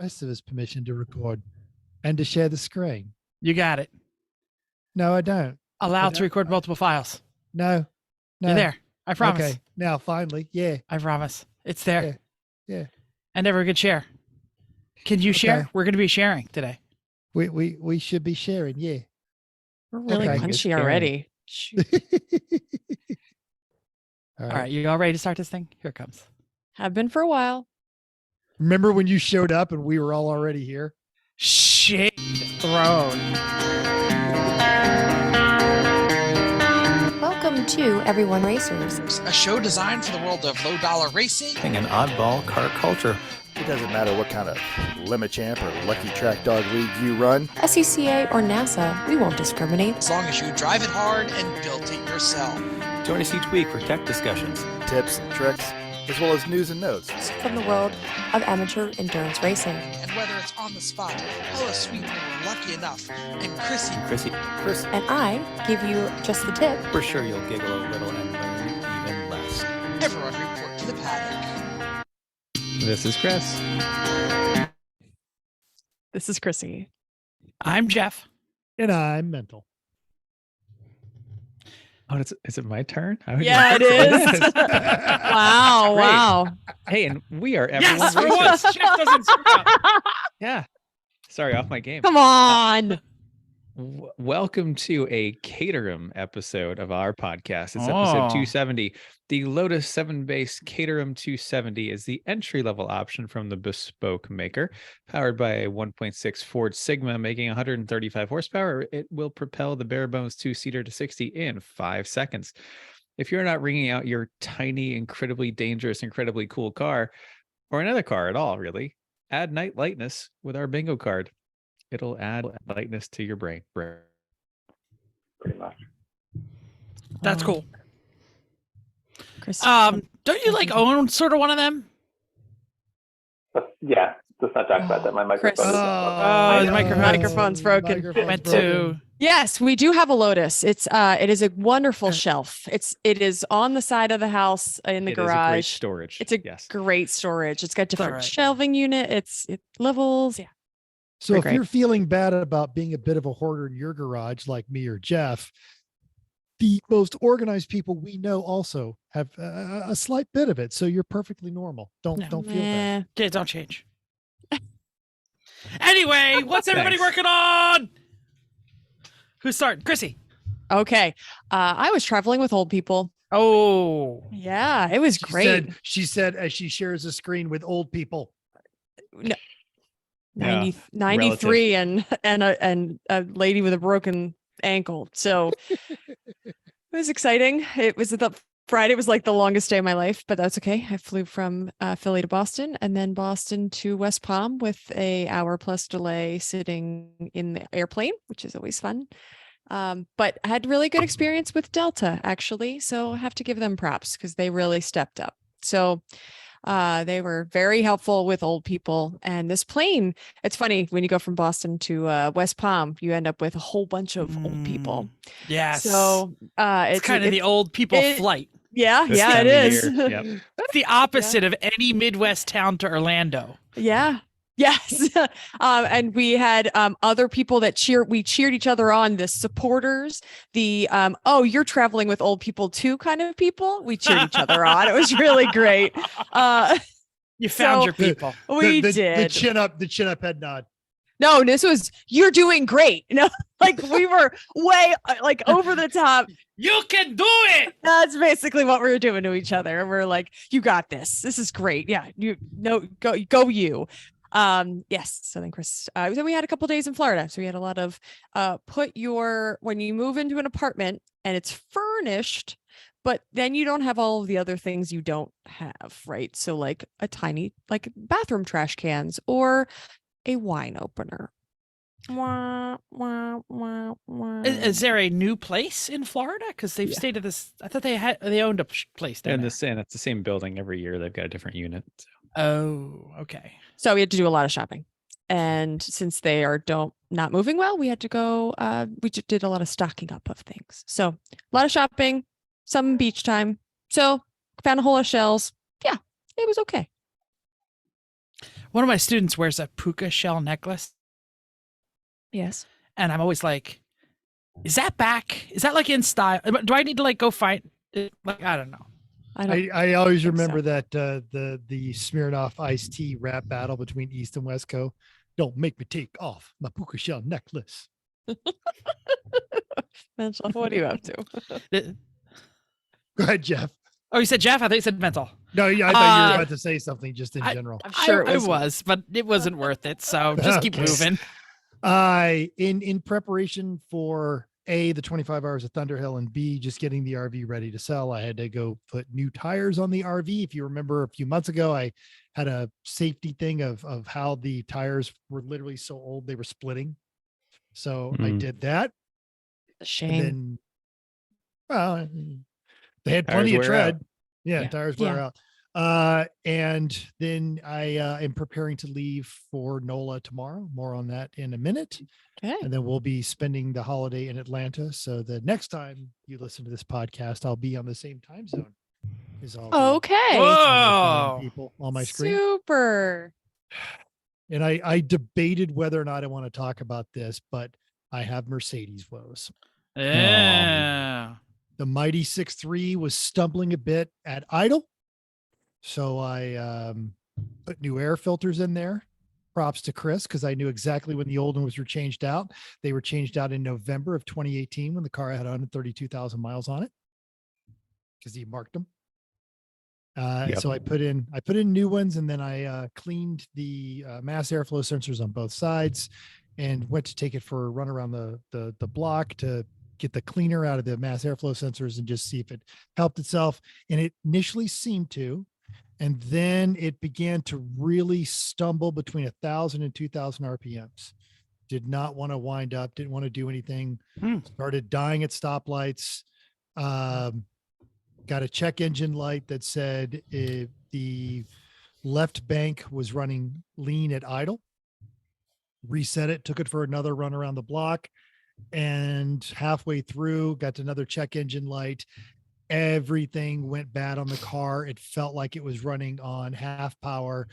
rest of us permission to record and to share the screen. You got it. No, I don't. Allowed to record multiple files. No. You're there. I promise. Okay. Now, finally. Yeah. I promise. It's there. Yeah. And never could share. Can you share? We're going to be sharing today. We should be sharing. Yeah. We're really punchy already. All right. You all ready to start this thing? Here it comes. Have been for a while. Remember when you showed up and we were all already here? Shade thrown. Welcome to Everyone Racers, a show designed for the world of low-dollar racing and oddball car culture. It doesn't matter what kind of Limit Champ or Lucky Track Dog League you run. SCCA or NASA, we won't discriminate. As long as you drive it hard and build it yourself. Join us each week for tech discussions, tips and tricks, as well as news and notes from the world of amateur endurance racing. And whether it's on the spot, Ella Sweet were lucky enough, and Chrissy. And I give you just the tip. We're sure you'll giggle a little and learn even less. Everyone report to the paddock. This is Chris. This is Chrissy. I'm Jeff. And I'm Mental. Oh, is it my turn? Yeah, it is. Wow. Hey, and we are everyone. Yes, for once, Jeff doesn't screw up. Yeah. Sorry, off my game. Come on. Welcome to a Catherham episode of our podcast. It's episode 270. The Lotus 7-base Catherham 270 is the entry-level option from the bespoke maker. Powered by a 1.6 Ford Sigma, making 135 horsepower, it will propel the bare-bones two-seater to 60 in 5 seconds. If you're not ringing out your tiny, incredibly dangerous, incredibly cool car, or another car at all, really, add night lightness with our bingo card. It'll add lightness to your brain. Pretty much. That's cool. Chris, don't you own sort of one of them? Yeah, let's not talk about that. My microphone. The microphone's broken. Went to. Yes, we do have a Lotus. It is a wonderful shelf. It is on the side of the house in the garage. Great storage. It's a great storage. It's got different shelving unit. It levels. Yeah. So if you're feeling bad about being a bit of a hoarder in your garage, like me or Jeff, the most organized people we know also have a slight bit of it. So you're perfectly normal. Don't feel bad. Kids don't change. Anyway, what's everybody working on? Who's starting? Chrissy. Okay. I was traveling with old people. Oh. Yeah, it was great. She said as she shares a screen with old people. No. 93 and a lady with a broken ankle. So it was exciting. It was Friday was like the longest day of my life, but that's okay. I flew from Philly to Boston and then Boston to West Palm with a hour plus delay sitting in the airplane, which is always fun. But I had really good experience with Delta actually. So I have to give them props because they really stepped up. So they were very helpful with old people. And this plane, it's funny when you go from Boston to West Palm, you end up with a whole bunch of old people. Yes. So it's kind of the old people flight. Yeah, it is. Yep. That's the opposite of any Midwest town to Orlando. Yeah. Yes. And we had other people that we cheered each other on, the supporters, the you're traveling with old people too kind of people. We cheered each other on. It was really great. You found your people. We did. The chin up head nod. No, this was, you're doing great. We were way over the top. You can do it. That's basically what we were doing to each other. We're like, you got this. This is great. Yeah. Go you. Yes. So then Chris, then we had a couple days in Florida. So we had a lot of, when you move into an apartment and it's furnished, but then you don't have all of the other things you don't have, right? So like a tiny, bathroom trash cans or a wine opener. Wah, wah, wah, wah. Is there a new place in Florida? Because they've stayed at this. I thought they owned a place there. And it's the same building every year. They've got a different unit. So. Oh, okay. So we had to do a lot of shopping, and since they are not moving well, we had to go. We just did a lot of stocking up of things. So a lot of shopping, some beach time. So found a whole lot of shells. Yeah, it was okay. One of my students wears a puka shell necklace, Yes. and I'm always like, is that back? Is that like in style? Do I need to like go find it? Like, I don't know. I always think so. remember that the Smirnoff iced tea rap battle between East and West Coast. Don't make me take off my puka shell necklace. Mental, what are you up to? Go ahead, Jeff. Oh, you said Jeff? I thought you said mental. No, yeah, I thought you were about to say something just in general. I'm sure I was, but it wasn't worth it. So just keep Okay. moving. In preparation for A, the 25 hours of Thunderhill, and B, just getting the RV ready to sell, I had to go put new tires on the RV. If you remember a few months ago, I had a safety thing of how the tires were literally so old they were splitting. So I did that. A shame. And then, well, they had Tires plenty of wear tread. out. Yeah, Yeah. tires wear out. And then I am preparing to leave for NOLA tomorrow. More on that in a minute. Okay. And then we'll be spending the holiday in Atlanta. So the next time you listen to this podcast, I'll be on the same time zone as all the Okay. Whoa. people on my screen. Super. And I debated whether or not I want to talk about this, but I have Mercedes woes. Yeah. The mighty 6.3 was stumbling a bit at idle. So I put new air filters in there. Props to Chris, because I knew exactly when the old ones were changed out. They were changed out in November of 2018 when the car had 132,000 miles on it, because he marked them. So I put in new ones, and then I cleaned the mass airflow sensors on both sides, and went to take it for a run around the block to get the cleaner out of the mass airflow sensors and just see if it helped itself. And it initially seemed to, and then it began to really stumble between 1,000 and 2,000 RPMs. Did not want to wind up, didn't want to do anything. Started dying at stoplights. Got a check engine light that said if the left bank was running lean at idle. Reset it, took it for another run around the block, and halfway through got to another check engine light. Everything went bad on the car. It felt like it was running on half power,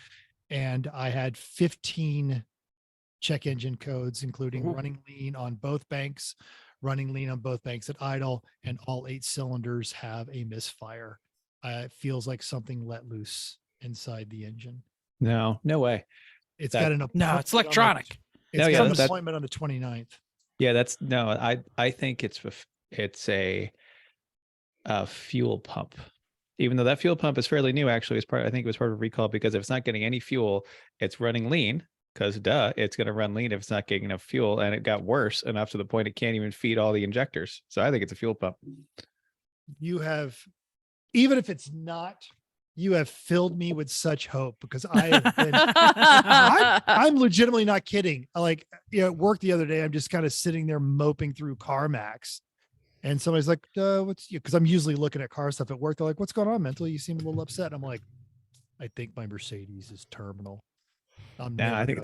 and I had 15 check engine codes, including running lean on both banks, running lean on both banks at idle, and all 8 cylinders have a misfire. It feels like something let loose inside the engine. No way. It's got an No, it's electronic. It's got an appointment on the 29th. Yeah, I think it's a fuel pump. Even though that fuel pump is fairly new, actually, I think it was part of a recall, because if it's not getting any fuel, it's running lean, because it's going to run lean if it's not getting enough fuel. And it got worse enough to the point it can't even feed all the injectors. So I think it's a fuel pump. You have, even if it's not, you have filled me with such hope, because I have been, I'm legitimately not kidding. At work the other day, I'm just kind of sitting there moping through CarMax, and somebody's like, because I'm usually looking at car stuff at work. They're like, what's going on, Mental? You seem a little upset. I'm like, I think my Mercedes is terminal. I'm never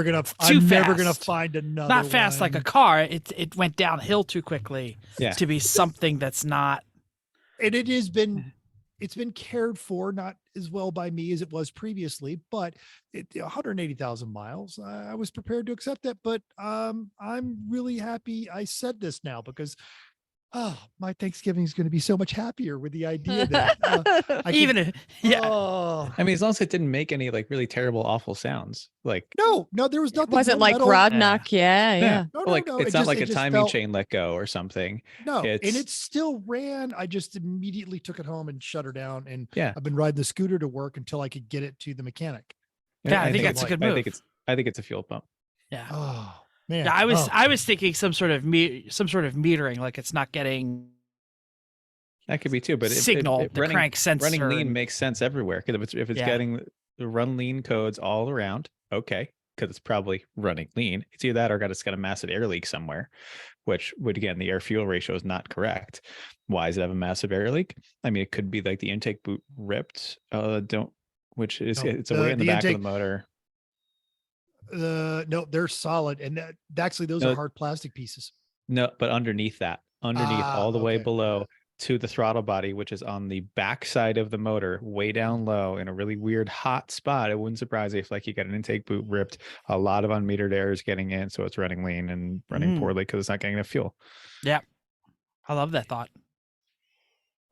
gonna find another. Not fast one. like a car. It went downhill too quickly to be something that's not. And it's been cared for, not as well by me as it was previously, but 180,000 miles. I was prepared to accept that, but I'm really happy I said this now, because my Thanksgiving is going to be so much happier with the idea that I mean, as long as it didn't make any like really terrible, awful sounds. Like no, there was nothing. It wasn't like Grodnock. Yeah. No, it's not like a timing chain let go or something. No, and it still ran. I just immediately took it home and shut her down. And I've been riding the scooter to work until I could get it to the mechanic. Yeah, I think that's a good move. I think it's a fuel pump. Yeah. Oh man. Yeah, I was thinking some sort of metering, like it's not getting. That could be too, but the crank sensor. Running lean makes sense everywhere, because if it's getting the run lean codes all around, okay, because it's probably running lean. It's either that or it's got a massive air leak somewhere, which would, again, the air fuel ratio is not correct. Why does it have a massive air leak? I mean, it could be like the intake boot ripped. It's away in the back of the motor. No, they're solid, and actually those are hard plastic pieces. No, but underneath all the way below, to the throttle body, which is on the back side of the motor, way down low in a really weird hot spot. It wouldn't surprise you if like you got an intake boot ripped, a lot of unmetered air is getting in, so it's running lean and running poorly because it's not getting enough fuel. Yeah. I love that thought.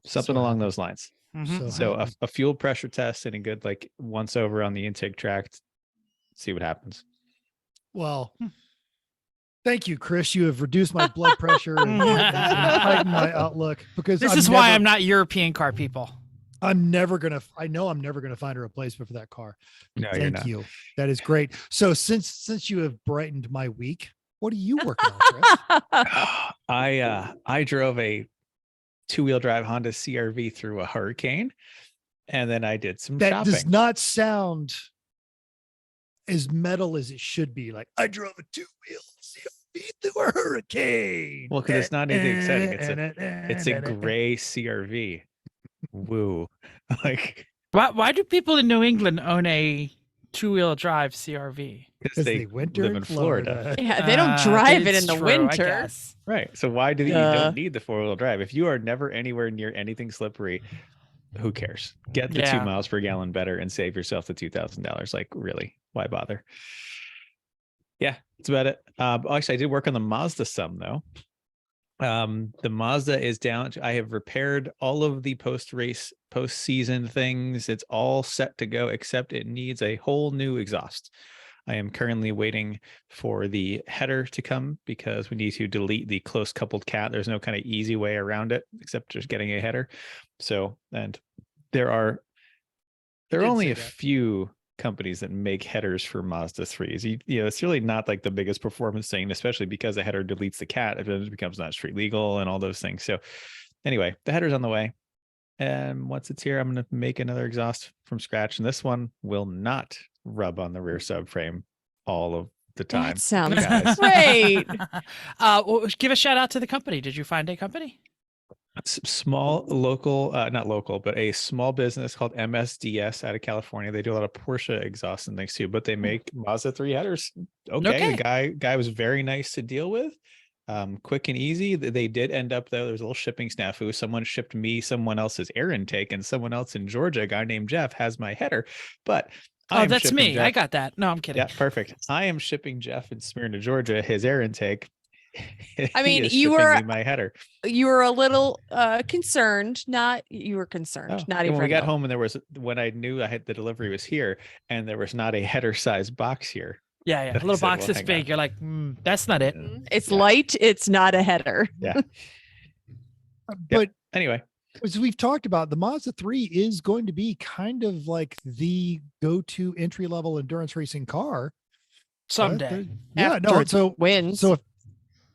Something along those lines. Mhm. So a fuel pressure test and a good like once over on the intake tract, see what happens. Well, thank you, Chris. You have reduced my blood pressure and heightened my outlook, because This is why I'm not European car people. I know I'm never gonna find a replacement for that car. No, you're Thank not. you. That is great. So since you have brightened my week, what are you working on, Chris? I drove a 2-wheel drive Honda CRV through a hurricane, and then I did some That shopping. does not sound as metal as it should be. Like, I drove a 2-wheel CRV through a hurricane. Well, because it's not anything exciting. It's a gray CRV. Woo. Like, Why do people in New England own a 2-wheel drive CRV? because they winter live in Florida. Yeah, they don't drive it It's in the true, I winter. guess. Right. So why do you Duh. don't need the 4-wheel drive? If you are never anywhere near anything slippery, who cares? Get the 2 Yeah. miles per gallon better and save yourself the $2,000. Like, really, why bother? Yeah, that's about it. Actually, I did work on the Mazda some though. The Mazda is down. I have repaired all of the post-season things. It's all set to go, except it needs a whole new exhaust. I am currently waiting for the header to come because we need to delete the close coupled cat. There's no kind of easy way around it except just getting a header. So, and there are only a few companies that make headers for Mazda 3s. You know, it's really not like the biggest performance thing, especially because the header deletes the cat if it becomes not street legal and all those things. So anyway, the header's on the way. And once it's here, I'm going to make another exhaust from scratch. And this one will not rub on the rear subframe all of the time. That sounds guys. great. Well, give a shout out to the company. Did you find a company? Small local, not local, but a small business called MSDS out of California. They do a lot of Porsche exhaust and things too, but they make Mazda 3 headers. Okay. The guy was very nice to deal with. Quick and easy. They did end up though, there was a little shipping snafu. Someone shipped me someone else's air intake, and someone else in Georgia, a guy named Jeff, has my header. But That's me. Jeff. I got that. No, I'm kidding. Yeah, perfect. I am shipping Jeff in Smyrna, Georgia, his air intake. I mean, He is you shipping were me my header. you were a little concerned. You were concerned. Oh, Not and even when we got home, and when I knew I had the delivery was here, and there was not a header size box here. Yeah. A I little said, box well, this hang big. on. You're like, that's not it. It's light. It's not a header. Yeah. But Anyway, as we've talked about, the Mazda 3 is going to be kind of like the go-to entry-level endurance racing car. Someday. Yeah, no, After it so wins.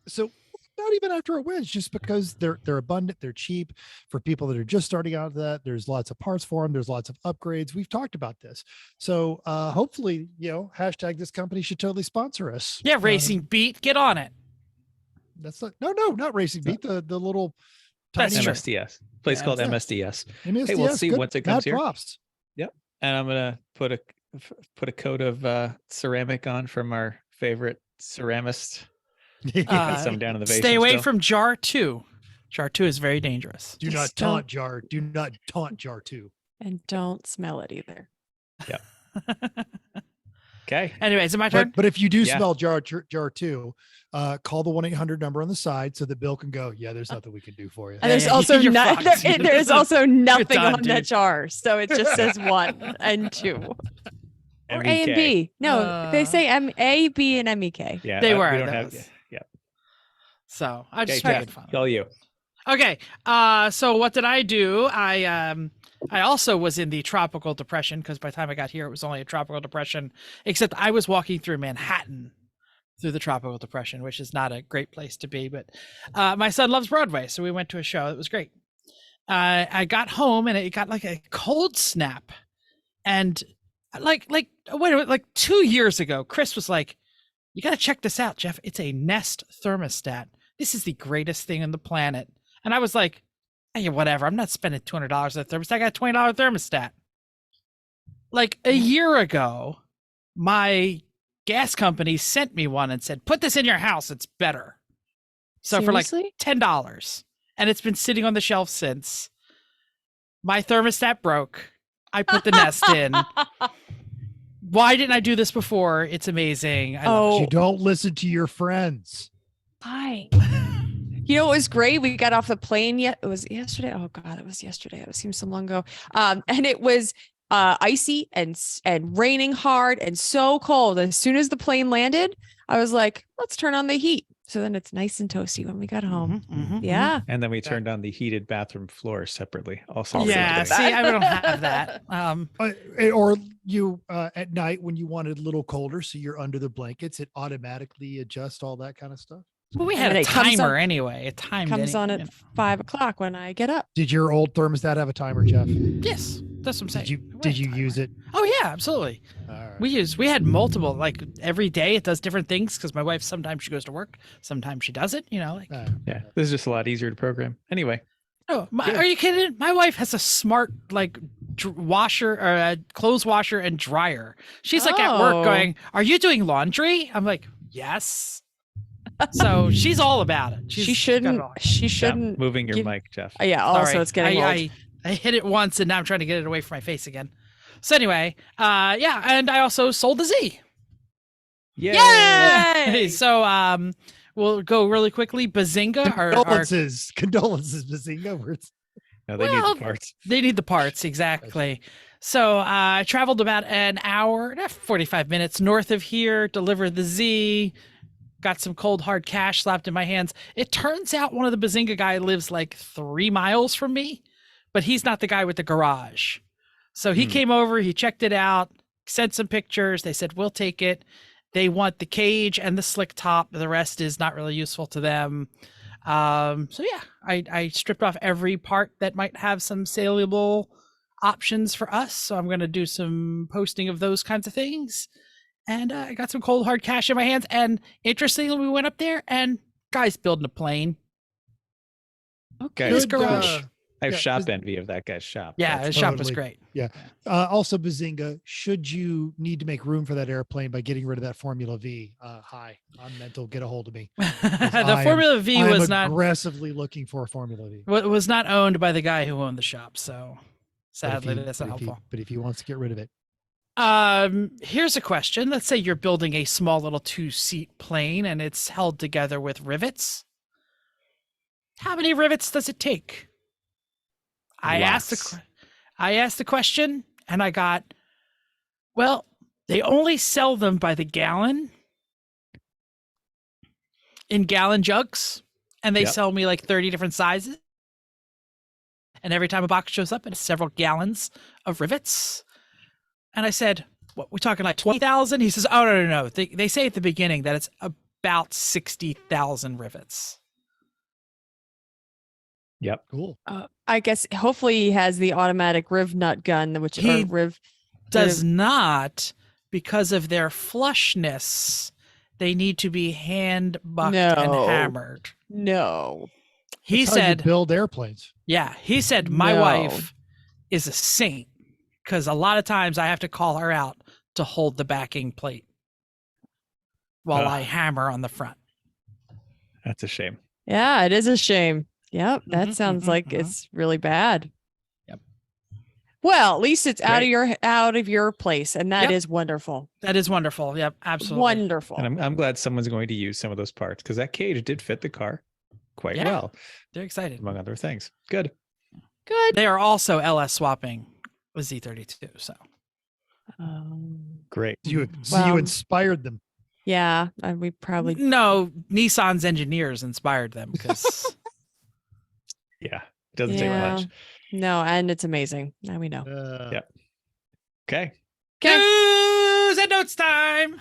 So not even after it wins, just because they're abundant, they're cheap for people that are just starting out of that. There's lots of parts for them. There's lots of upgrades. We've talked about this. So hopefully, hashtag this company should totally sponsor us. Yeah, Racing Beat, get on it. That's not Racing Beat. The little That's tiny true. MSDS. Place Yeah, called it's MSDS. MSDS, Hey, we'll see good, once it mad comes here. props. Yep. And I'm gonna put a coat of ceramic on from our favorite ceramist. Some down in the basement. Stay away still. from Jar 2. Jar 2 is very dangerous. Do not Just don't- taunt Jar. Do not taunt Jar 2. And don't smell it either. Okay. Anyway, is it my turn? But if you do Yeah. smell Jar 2, call the 1-800 number on the side so that Bill can go, yeah, there's nothing we can do for you. And there's Yeah, also you're not, fucked. there's also nothing done, on that dude. jar. So it just says 1 and 2. Or A and MEK. B. No, they say A, B, and MEK. Yeah. They were, We don't that have. was- Yeah. So I Okay, just Jeff, making fun. call you. Okay. So what did I do? I also was in the tropical depression because by the time I got here, it was only a tropical depression, except I was walking through Manhattan through the tropical depression, which is not a great place to be. But my son loves Broadway, so we went to a show. It was great. I got home and it got like a cold snap. And wait a minute, like 2 years ago, Chris was like, you got to check this out, Jeff. It's a Nest thermostat. This is the greatest thing on the planet. And I was like, hey, whatever. I'm not spending $200 on a thermostat. I got a $20 thermostat. Like a year ago, my gas company sent me one and said, put this in your house. It's better. So for like Seriously? $10. and it's been sitting on the shelf since. My thermostat broke. I put the Nest in. Why didn't I do this before? It's amazing. I love You don't listen to your friends. Hi. You know, it was great. We got off the plane yet. It was yesterday. Oh God, it was yesterday. It seems so long ago. And it was icy and raining hard and so cold. As soon as the plane landed, I was like, let's turn on the heat. So then it's nice and toasty when we got home. Yeah. And then we turned on the heated bathroom floor separately. Also, Yeah, see, I don't have that. Or you at night when you wanted a little colder, so you're under the blankets, it automatically adjusts all that kind of stuff. Well, we had And a it comes timer on- anyway. It timed Comes on anyway, at 5 o'clock when I get up. Did your old thermostat have a timer, Jeff? Yes, that's what I'm saying. Did you use it? Oh yeah, absolutely. All right. We had multiple, like every day it does different things because my wife sometimes she goes to work, sometimes she doesn't. You know, like Yeah, this is just a lot easier to program. Anyway, are you kidding? My wife has a smart like washer or a clothes washer and dryer. She's like at work going, "Are you doing laundry?" I'm like, "Yes." So she's all about it. She shouldn't. She shouldn't. moving your give- mic, Jeff. Yeah. Also, Sorry. it's getting old. I hit it once and now I'm trying to get it away from my face again. So anyway, yeah, and I also sold the Z. Yay! So we'll go really quickly. Bazinga Condolences, Bazinga. No, they need Well, the parts. They need the parts, exactly. So I traveled about an hour, 45 minutes north of here, delivered the Z, got some cold hard cash slapped in my hands. It turns out one of the Bazinga guy lives like 3 miles from me, but he's not the guy with the garage. So he came over, he checked it out, sent some pictures. They said, we'll take it. They want the cage and the slick top. The rest is not really useful to them. So yeah, I stripped off every part that might have some saleable options for us. So I'm going to do some posting of those kinds of things. And I got some cold hard cash in my hands. And interestingly, we went up there and guys building a plane. Okay. In his garage. I have Yeah, shop envy of that guy's shop. Yeah, That's his shop was totally- great. Yeah. Also, Bazinga, should you need to make room for that airplane by getting rid of that Formula V, hi, I'm mental. Get a hold of me. The Formula V I am was not aggressively looking for a Formula V. was not owned by the guy who owned the shop. So But if sadly, he- that's but not if he- helpful. But if he wants to get rid of it, Here's a question. Let's say you're building a small little 2-seat plane and it's held together with rivets. How many rivets does it take? I asked the question and I got, well, they only sell them by the gallon in gallon jugs, and they sell me like 30 different sizes. And every time a box shows up, it's several gallons of rivets. And I said, what, we're talking like 20,000? He says, oh, no. They say at the beginning that it's about 60,000 rivets. Yep. cool. I guess hopefully he has the automatic riv nut gun, which He or riv does not, because of their flushness. They need to be hand bucked and No. hammered. No. He That's how you said, build airplanes. yeah, he said, my No. wife is a saint because a lot of times I have to call her out to hold the backing plate while I hammer on the front. That's a shame. Yeah, it is a shame. Yep, that Mhm, sounds mhm, like mhm. it's really bad. Yep. Well, at least it's out Great. of your place, and that Yep. is wonderful. That is wonderful. Yep, absolutely. Wonderful. And I'm glad someone's going to use some of those parts because that cage did fit the car quite Yeah. well, They're excited. among other things. Good. Good. They are also LS swapping with Z32. So Great. So you Well- inspired them. Yeah, we probably no, Nissan's engineers inspired them because Yeah. It doesn't Yeah. take much. no, and it's amazing. Now we know. Yep. Okay. Okay. news and notes time.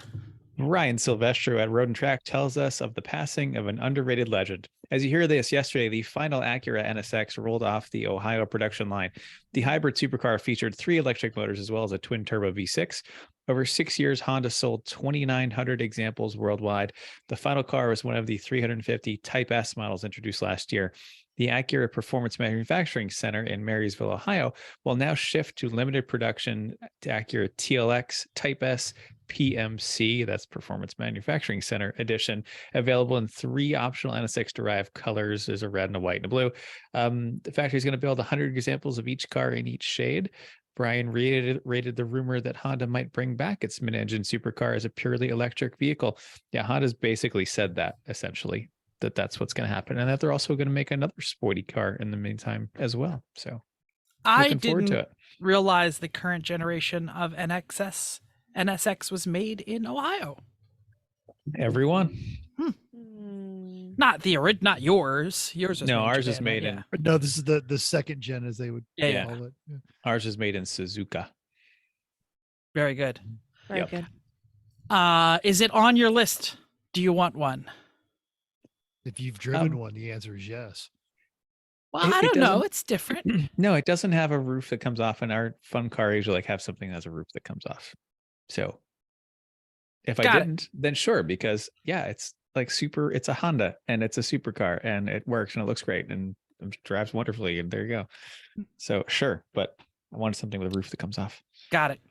Ryan Silvestro at Road and Track tells us of the passing of an underrated legend. As you hear this, yesterday, the final Acura NSX rolled off the Ohio production line. The hybrid supercar featured 3 electric motors as well as a twin-turbo V6. Over 6 years, Honda sold 2,900 examples worldwide. The final car was one of the 350 Type S models introduced last year. The Acura Performance Manufacturing Center in Marysville, Ohio, will now shift to limited production to Acura TLX Type S PMC, that's Performance Manufacturing Center edition, available in 3 optional NSX-derived colors. There's a red and a white and a blue. The factory is going to build 100 examples of each car in each shade. Brian rated the rumor that Honda might bring back its mid-engine supercar as a purely electric vehicle. Yeah, Honda's basically said that, essentially, that's what's going to happen, and that they're also going to make another sporty car in the meantime as well. So I looking forward to didn't it. realize the current generation of NSX was made in Ohio. Everyone. Not not yours. Yours was No, made in ours is Japan, made right? in. No, this is the second gen, as they would Yeah. call it. Yeah. Ours is made in Suzuka. Very good. Very Yep. good. Is it on your list? Do you want one? If you've driven one, the answer is yes. Well, It- I it don't know. doesn't- It's different. No, it doesn't have a roof that comes off, and our fun car usually have something that has a roof that comes off. So if I Got it. didn't, then sure, because yeah, it's like it's a Honda and it's a supercar and it works and it looks great and it drives wonderfully, and there you go. So sure, but I wanted something with a roof that comes off. Got it.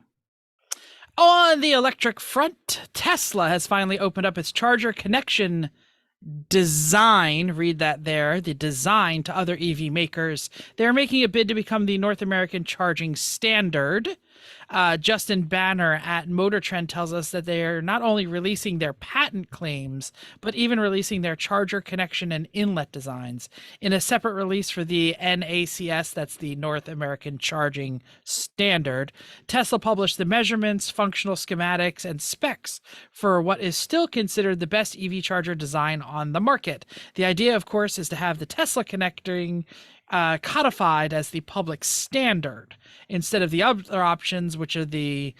On the electric front, Tesla has finally opened up its charger connection design, read that there, the design to other EV makers. They're making a bid to become the North American charging standard. Justin Banner at Motor Trend tells us that they are not only releasing their patent claims, but even releasing their charger connection and inlet designs. In a separate release for the NACS, that's the North American Charging Standard, Tesla published the measurements, functional schematics, and specs for what is still considered the best EV charger design on the market. The idea, of course, is to have the Tesla connecting codified as the public standard instead of the other options, which are the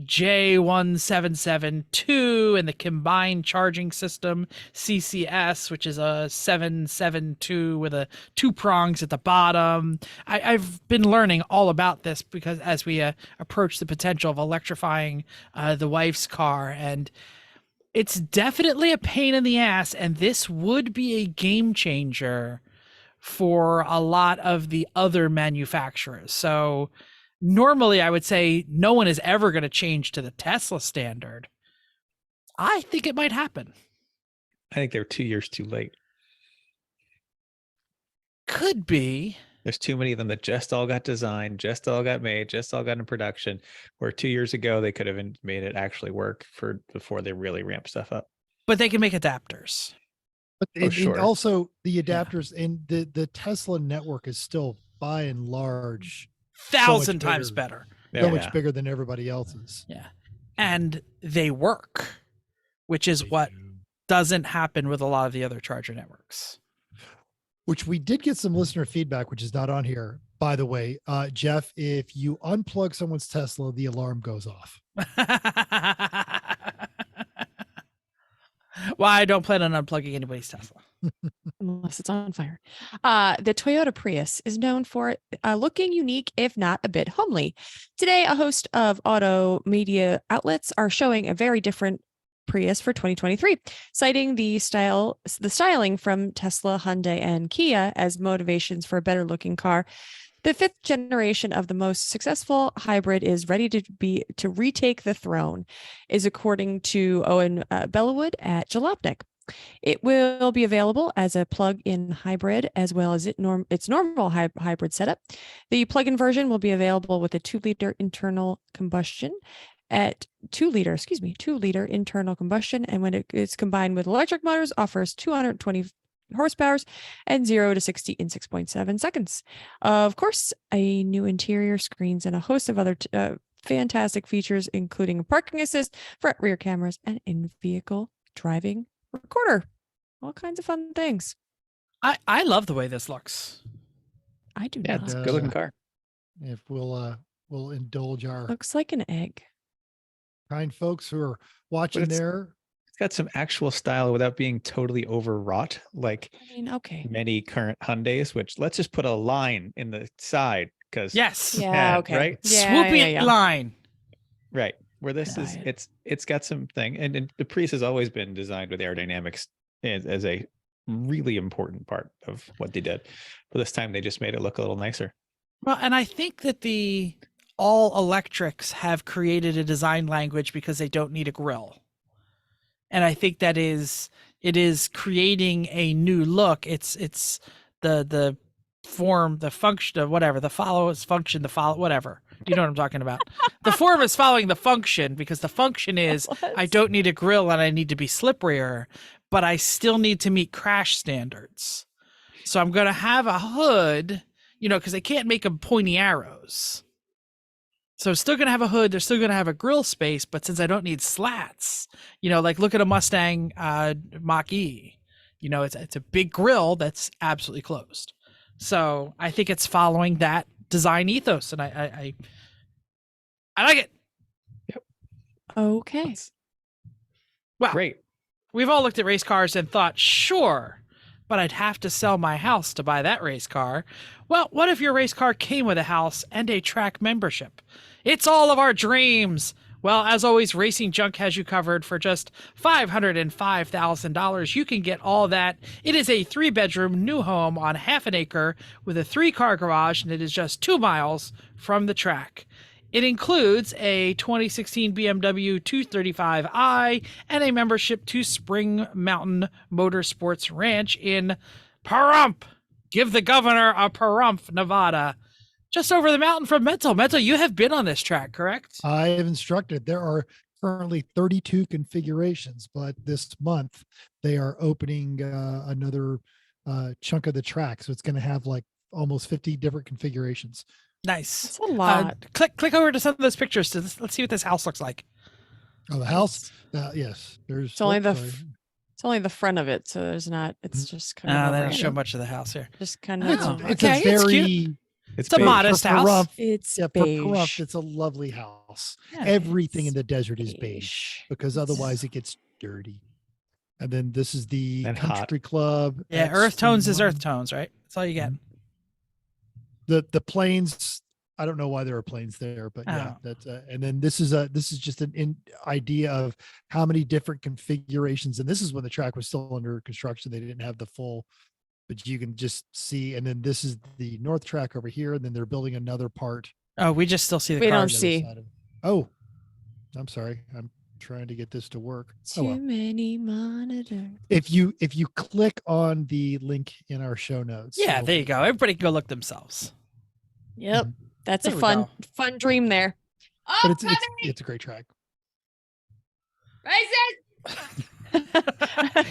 J1772 and the combined charging system CCS, which is a 772 with 2 prongs at the bottom. I've been learning all about this because as we approach the potential of electrifying the wife's car, and it's definitely a pain in the ass, and this would be a game changer for a lot of the other manufacturers. So normally I would say no one is ever going to change to the Tesla standard. I think it might happen. I think they're 2 years too late. Could be. There's too many of them that just all got designed, just all got made, just all got in production, where 2 years ago they could have made it actually work before they really ramp stuff up. But they can make adapters. But Sure. also the adapters and the Tesla network is still by and large 1,000 times better. so much bigger than everybody else's. Yeah. And they work, which is what doesn't happen with a lot of the other charger networks. Which we did get some listener feedback, which is not on here, by the way. Jeff, if you unplug someone's Tesla, the alarm goes off. Well, I don't plan on unplugging anybody's Tesla. Unless it's on fire. The Toyota Prius is known for looking unique, if not a bit homely. Today, a host of auto media outlets are showing a very different Prius for 2023, citing the styling from Tesla, Hyundai, and Kia as motivations for a better looking car. The 5th generation of the most successful hybrid is ready to retake the throne, is according to Owen Bellawood at Jalopnik. It will be available as a plug-in hybrid as well as its normal hybrid setup. The plug-in version will be available with a 2-liter internal combustion at 2-liter internal combustion, and when it is combined with electric motors, offers 220 horsepower and 0 to 60 in 6.7 seconds. Of course, a new interior, screens, and a host of other fantastic features, including parking assist, front rear cameras, and in-vehicle driving recorder. All kinds of fun things. I love the way this looks. I do Yeah, not. it's a good looking car. If we'll indulge our Looks like an egg. kind folks who are watching it's- there. It's got some actual style without being totally overwrought, like I mean, okay. many current Hyundais, which let's just put a line in the side because Yes. Yeah, okay. right, Yeah, Swoopy yeah. line. right. Where this is, Right. it's got something, and the Prius has always been designed with aerodynamics as a really important part of what they did. But this time they just made it look a little nicer. Well, and I think that the all electrics have created a design language because they don't need a grill. And I think that it is creating a new look. It's the form, the function of whatever, the follow is function, the follow, whatever. You know what I'm talking about. The form is following the function because the function is I don't need a grill and I need to be slipperier, but I still need to meet crash standards. So I'm going to have a hood, because they can't make them pointy arrows. So it's still going to have a hood. They're still going to have a grill space, but since I don't need slats, like look at a Mustang Mach-E, it's a big grill that's absolutely closed. So I think it's following that design ethos, and I like it. Yep. Okay. Well, Great. We've all looked at race cars and thought, sure, but I'd have to sell my house to buy that race car. Well, what if your race car came with a house and a track membership? It's all of our dreams. Well, as always, Racing Junk has you covered for just $505,000. You can get all that. It is a 3-bedroom new home on half an acre with a 3-car garage, and it is just 2 miles from the track. It includes a 2016 BMW 235i and a membership to Spring Mountain Motorsports Ranch in Pahrump. Give the governor a Pahrump, Nevada. Just over the mountain from Mental. Mental, you have been on this track, correct? I have instructed. There are currently 32 configurations, but this month they are opening another chunk of the track. So it's going to have like almost 50 different configurations. Nice. That's a lot. Click over to some of those pictures. Let's see what this house looks like. Oh, the house? Yes. There's It's only it's only the front of it, so there's not. It's just kind of. They don't show much of the house here. Just kind of. It's a very. It's a modest house. It's beige. It's a lovely house. Yeah, Everything in the desert is beige because otherwise it gets dirty. And then this is the country club. Yeah, earth tones is earth tones, right? That's all you get. The planes. I don't know why there are planes there, but yeah, that's and then this is just an idea of how many different configurations. And this is when the track was still under construction. They didn't have the full, but you can just see. And then this is the north track over here, and then they're building another part. Oh, we just still see the We car. don't see. Oh, I'm sorry. I'm trying to get this to work. Too many monitors. If you click on the link in our show notes. Yeah, there you go. Everybody can go look themselves. Yep. That's There a we fun go. dream there. But it's a great track.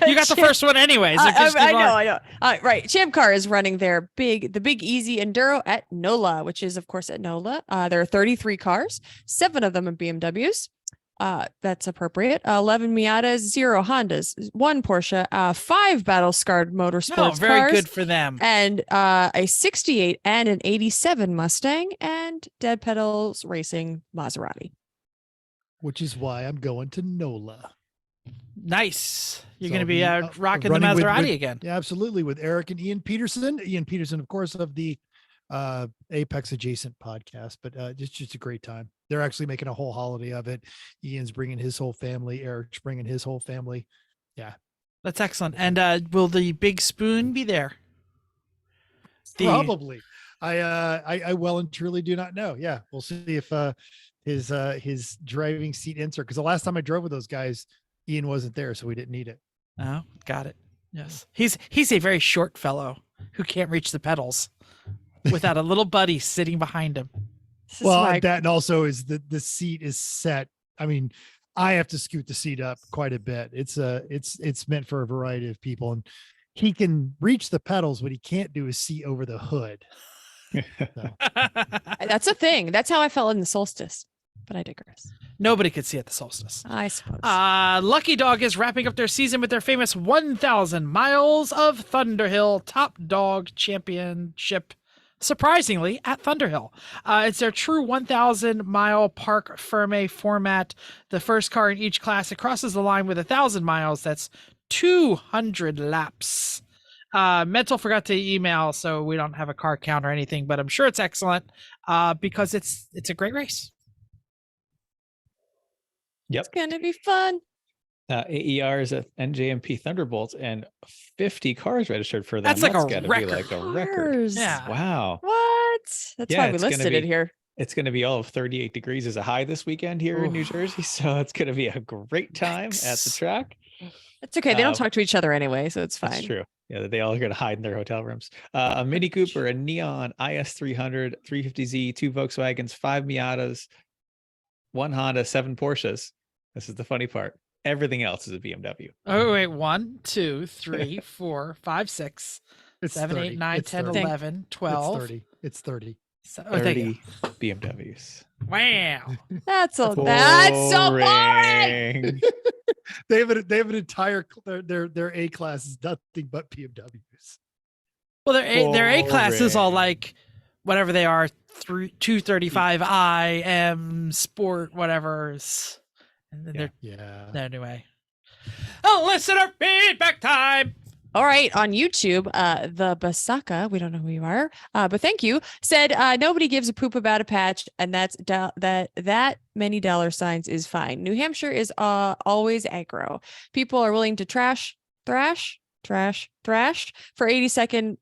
You got the first one anyways. So just I keep on. know. Right. Champ Car is running the big easy enduro at NOLA, which is of course at NOLA. There are 33 cars, 7 of them are BMWs. That's appropriate. 11 Miatas, 0 Hondas, 1 Porsche, 5 battle scarred motorsports very cars, good for them. and a 68 and an 87 Mustang and Dead Pedals Racing Maserati. Which is why I'm going to NOLA. Nice. You're So going to be I'll rocking the running with- Maserati with- again. Yeah, absolutely. With Eric and Ian Peterson. Ian Peterson, of course, of the Apex Adjacent podcast, but it's just a great time. They're actually making a whole holiday of it. Ian's bringing his whole family. Eric's bringing his whole family. Yeah. That's excellent. And will the big spoon be there? Probably. I well and truly do not know. Yeah. We'll see if his driving seat insert, because the last time I drove with those guys, Ian wasn't there, so we didn't need it. Oh, got it. Yes. He's a very short fellow who can't reach the pedals without a little buddy sitting behind him. Well, that and also is the seat is set. I mean, I have to scoot the seat up quite a bit. It's meant for a variety of people, and he can reach the pedals. What he can't do is see over the hood. So. That's a thing. That's how I felt in the Solstice, but I digress. Nobody could see at the solstice. I suppose. Lucky Dog is wrapping up their season with their famous 1,000 miles of Thunderhill Top Dog Championship. Surprisingly, at Thunderhill. It's their true 1,000-mile Parc Ferme format. The first car in each class, it crosses the line with 1,000 miles. That's 200 laps. Mental forgot to email, so we don't have a car count or anything, but I'm sure it's excellent because it's a great race. Yep. It's gonna be fun. AER is a NJMP Thunderbolt, and 50 cars registered for them. That's like a gotta be record. like a record. Cars. Yeah. Wow. What? That's Yeah, why we it's gonna listed it be- here. It's going to be all of 38 degrees as a high this weekend here in New Oof. Jersey. So it's going to be a great time at the Yikes. track. It's okay. They don't Um, talk to each other anyway, so it's fine. That's true. Yeah, they all are going to hide in their hotel rooms. A Mini Cooper, a Neon IS300, 350Z, 2 Volkswagens, 5 Miatas, 1 Honda, 7 Porsches. This is the funny part. Everything else is a BMW. Oh, wait. 1, 2, 3, 4, 5, 6, It's 7, 8, 30. 9, It's 10, 30. 11, 12. It's 30. It's 30. Oh, thank you. 30 BMWs. Wow. That's so boring. Boring. They have an entire their A class is nothing but PMWs. Well, their A class is all Boring. like whatever they are, 235i, M, Sport, whatever's. And then Yeah. they're anyway. Oh, listener feedback time. All right, on YouTube, the Basaka, we don't know who you are, but thank you, said nobody gives a poop about a patch, and that many dollar signs is fine. New Hampshire is always aggro. People are willing to thrash for 80-second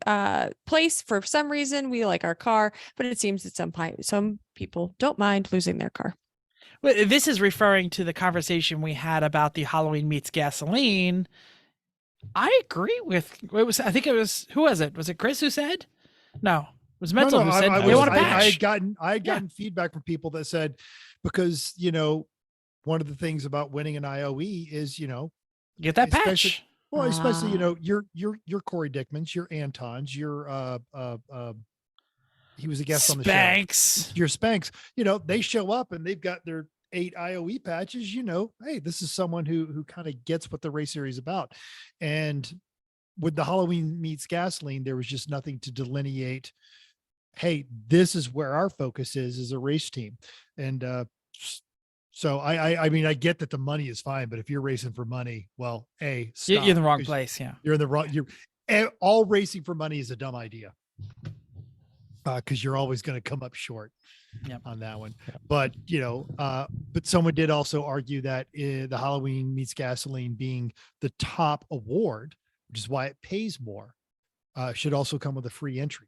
place for some reason. We like our car, but it seems that some people don't mind losing their car. Well, this is referring to the conversation we had about the Halloween meets gasoline. I agree with I think it was, who was it? Was it Chris who said? No, it was Mental who said they want a patch. I had gotten feedback from people that said, because one of the things about winning an IOE is Get that especially- patch. well, especially your Corey Dickmans, your Antons, your he was a guest on the show. Spanx. Your Spanx, they show up and they've got their 8 IOE patches, hey, this is someone who kind of gets what the race series is about. And with the Halloween meets gasoline, there was just nothing to delineate, hey, this is where our focus is as a race team. And so I mean, I get that the money is fine, but if you're racing for money, well, stop, You're in the wrong 'cause place. Yeah. You're in the wrong, all racing for money is a dumb idea. Because you're always going to come up short on that one. But, but someone did also argue that the Halloween meets gasoline being the top award, which is why it pays more, should also come with a free entry,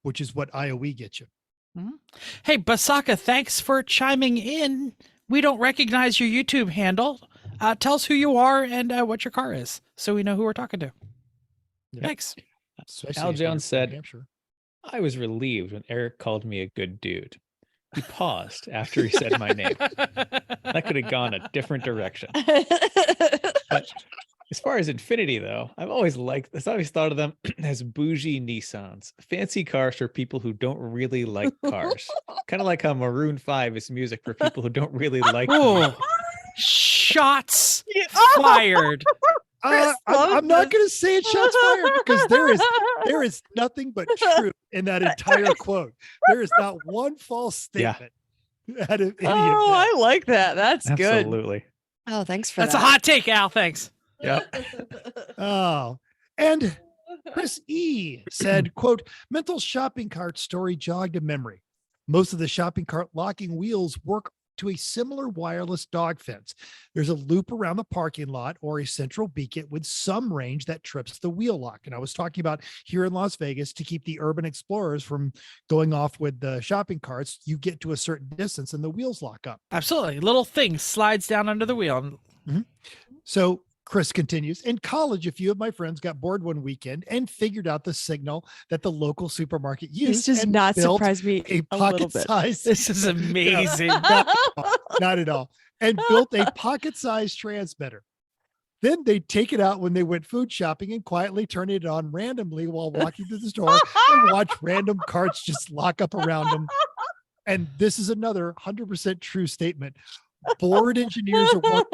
which is what IOE gets you. Mm-hmm. Hey, Basaka, thanks for chiming in. We don't recognize your YouTube handle. Tell us who you are and what your car is so we know who we're talking to. Yep. Thanks. Especially Al if you're Jones from said, New Hampshire. I was relieved when Eric called me a good dude. He paused after he said my name. That could have gone a different direction. But as far as Infinity, though, I've always thought of them as bougie Nissans, fancy cars for people who don't really like cars. Kind of like how Maroon 5 is music for people who don't really like music. Oh, shots fired. I'm not going to say it shots fired because there is nothing but truth in that entire quote. There is not one false statement out of any of that. I like that. That's good. Absolutely. Oh, thanks for That's that. a hot take, Al. Thanks. Yep. Oh, and Chris E said, quote, mental shopping cart story jogged a memory. Most of the shopping cart locking wheels work to a similar wireless dog fence. There's a loop around the parking lot or a central beacon with some range that trips the wheel lock. And I was talking about here in Las Vegas, to keep the urban explorers from going off with the shopping carts, you get to a certain distance and the wheels lock up. Absolutely. Little thing slides down under the wheel. So Chris continues, in college, a few of my friends got bored one weekend and figured out the signal that the local supermarket used. This does and not built surprise me a a little bit. pocket-sized. This is amazing. Not at all. And built a pocket-sized transmitter. Then they'd take it out when they went food shopping and quietly turn it on randomly while walking to the store and watch random carts just lock up around them. And this is another 100% true statement. Bored engineers are one,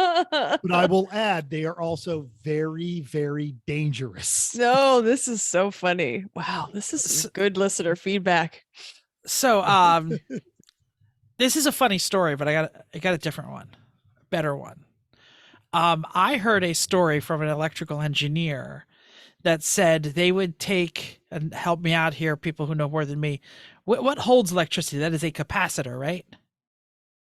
but I will add they are also very, very dangerous. No, this is so funny. Wow, this is some good listener feedback. So, this is a funny story, but I got a different one, better one. I heard a story from an electrical engineer that said they would take, and help me out here, people who know more than me. What holds electricity? That is a capacitor, right?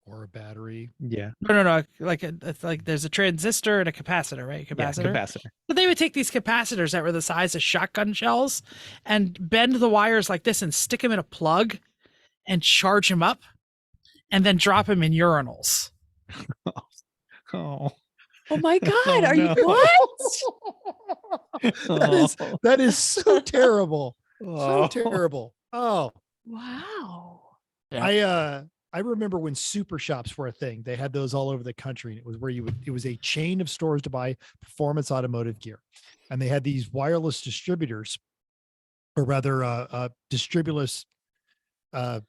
Or a battery. Yeah. No. It's like there's a transistor and a capacitor, right? Capacitor. Yeah, capacitor. But they would take these capacitors that were the size of shotgun shells and bend the wires like this and stick them in a plug and charge them up and then drop them in urinals. Oh. Oh my God. Oh, Are no. you what? That is so terrible. So Oh. terrible. Oh, Wow. I remember when super shops were a thing. They had those all over the country. And it was where it was a chain of stores to buy performance automotive gear. And they had these wireless distributors, or rather distributorless Like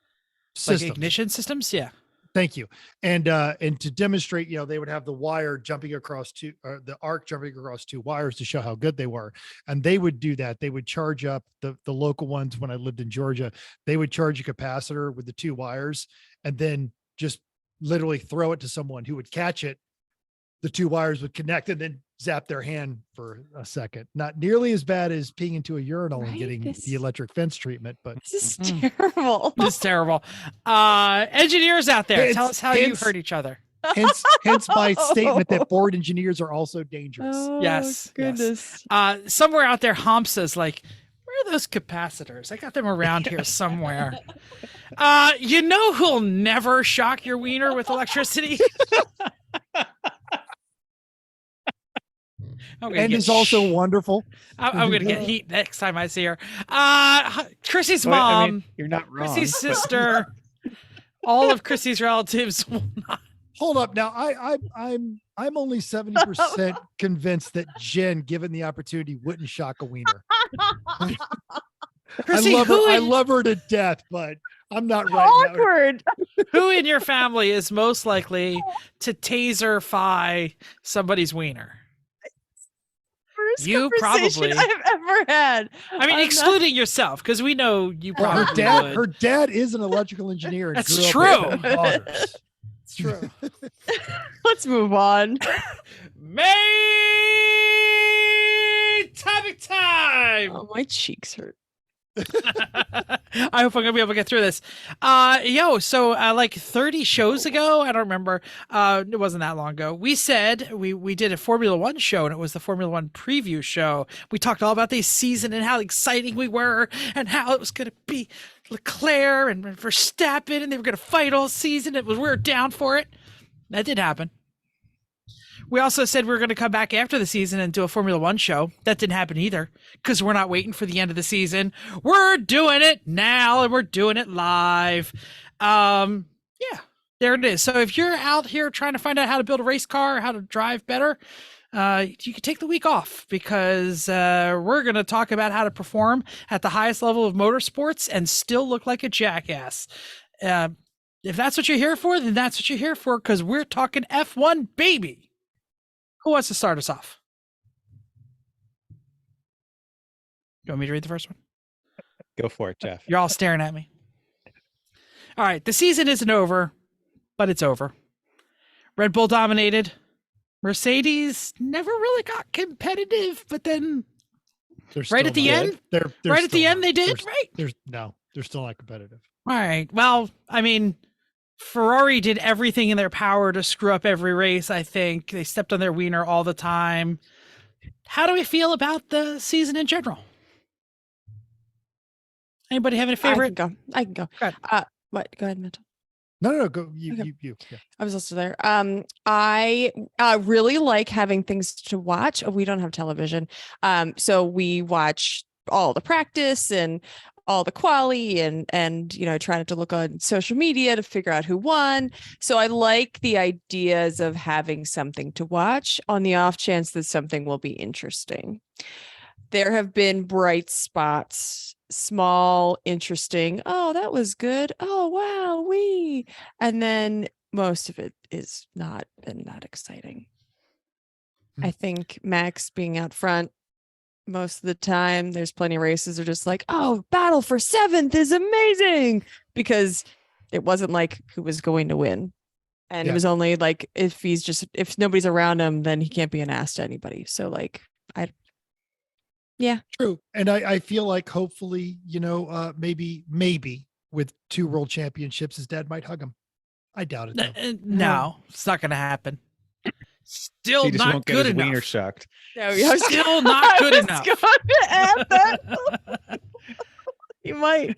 systems. ignition systems. Yeah. Thank you. And to demonstrate, they would have the wire jumping across the arc jumping across two wires to show how good they were. And they would do that. They would charge up the local ones. When I lived in Georgia, they would charge a capacitor with the two wires and then just literally throw it to someone who would catch it. The two wires would connect and then zap their hand for a second. Not nearly as bad as peeing into a urinal and Right? getting This- the electric fence treatment, but This is terrible. It's terrible. Engineers out there, tell us how you Hence- hurt each other. hence my statement that board engineers are also dangerous. Oh, Yes, goodness. Somewhere out there, Hamsa's like, where are those capacitors? I got them around here somewhere. You know who'll never shock your wiener with electricity? And is also wonderful. I'm gonna get heat next time I see her. Chrissy's Well, mom, I mean, you're not wrong. Chrissy's but- sister, all of Chrissy's relatives will not. Hold up. Now I'm only 70% convinced that Jen, given the opportunity, wouldn't shock a wiener. Chrissy, I love her to death, but I'm not right now. Awkward. Who in your family is most likely to taser-fy somebody's wiener? Worst You conversation probably- I've ever had. I mean, I'm not- excluding yourself, because we know you Well, probably would. her dad is an electrical engineer. And That's grew up true. with three daughters. It's true. Let's move on. Main topic time. Oh, my cheeks hurt. I hope I'm gonna be able to get through this. So like 30 shows ago, I don't remember. It wasn't that long ago. We said we did a Formula One show, and it was the Formula One preview show. We talked all about the season and how exciting we were, and how it was gonna be Leclerc and Verstappen, and they were gonna fight all season. We were down for it. That did happen. We also said we were going to come back after the season and do a Formula One show. That didn't happen either, because we're not waiting for the end of the season. We're doing it now, and we're doing it live. Yeah, there it is. So if you're out here trying to find out how to build a race car, how to drive better, you can take the week off, because we're going to talk about how to perform at the highest level of motorsports and still look like a jackass. If that's what you're here for, then that's what you're here for, because we're talking F1, baby. Who wants to start us off? You want me to read the first one? Go for it, Jeff. You're all staring at me. All right. The season isn't over, but it's over. Red Bull dominated. Mercedes never really got competitive, but then They're right still at the not- end, they're right at still the end, not- they did, they're- right? they're still not competitive. All right. Well, I mean, Ferrari did everything in their power to screw up every race, I think. They stepped on their wiener all the time. How do we feel about the season in general? Anybody have any favorite? I can go. Go ahead. What? Go ahead, Mental. No, go. You. Okay. You. Yeah. I was also there. I really like having things to watch. We don't have television. So we watch all the practice and all the quali and trying to look on social media to figure out who won. So I like the ideas of having something to watch on the off chance that something will be interesting. There have been bright spots, small, interesting. Oh, that was good. Oh, wow. And then most of it is not been that exciting. I think Max being out front most of the time, there's plenty of races are just like, oh, battle for 7th is amazing, because it wasn't like who was going to win. And Yeah. it was only like, if if nobody's around him, then he can't be an ass to anybody. So like, True. And I feel like hopefully, maybe with 2 world championships, his dad might hug him. I doubt it. Though. No, it's not going to happen. Still He just not won't get good his enough. wiener shucked. No, I was Still not good I was enough. going to add that. You might.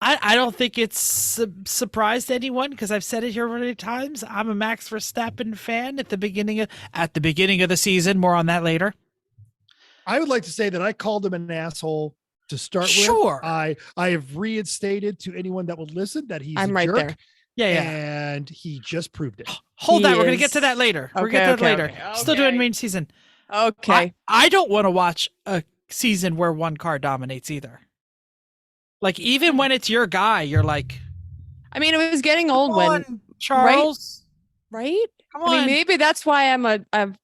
I don't think it's a surprise to anyone because I've said it here many times. I'm a Max Verstappen fan at the beginning of the season. More on that later. I would like to say that I called him an asshole to start Sure. with. I have reinstated to anyone that will listen that he's I'm a right jerk, there. Yeah. and he just proved it. Hold He that. We're gonna get is- to that later. We're Okay, gonna get to that okay, later. okay, Still doing okay. main season. Okay. I don't want to watch a season where one car dominates either. Like even when it's your guy, you're like, I mean, it was getting old come when, on, Charles. right? Come I on. mean, maybe that's why I'm a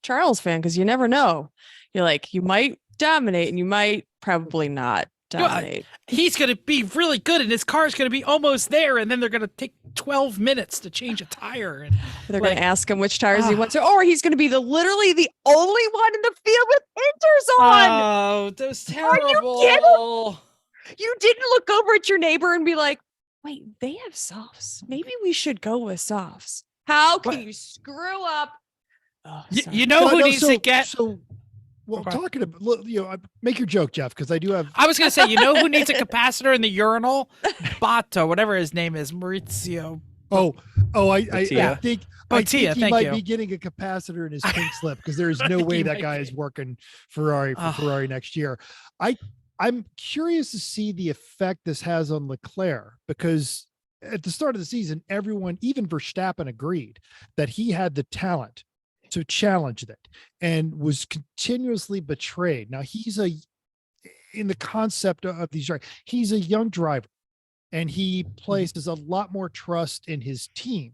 Charles fan, because you never know. You're like, you might dominate and you might probably not dominate. He's going to be really good and his car's going to be almost there. And then they're going to take 12 minutes to change a tire. And They're like, going to ask him which tires he wants, or he's going to be literally the only one in the field with inters on. oh, that was Are you terrible. You didn't look over at your neighbor and be like, wait, they have softs. Maybe we should go with softs. How can What? you screw up? Oh, sorry. You know who No, needs to get. So, well, Okay. talking about, make your joke, Jeff, because I do have. I was going to say, you know who needs a capacitor in the urinal? Bato, whatever his name is, Maurizio. I Mattia. think Mattia, he thank might you. be getting a capacitor in his pink slip because there is no way He that might guy be. is working Ferrari next year. I'm curious to see the effect this has on Leclerc, because at the start of the season, everyone, even Verstappen, agreed that he had the talent to challenge that and was continuously betrayed. Now in the concept of these, he's a young driver and he places a lot more trust in his team.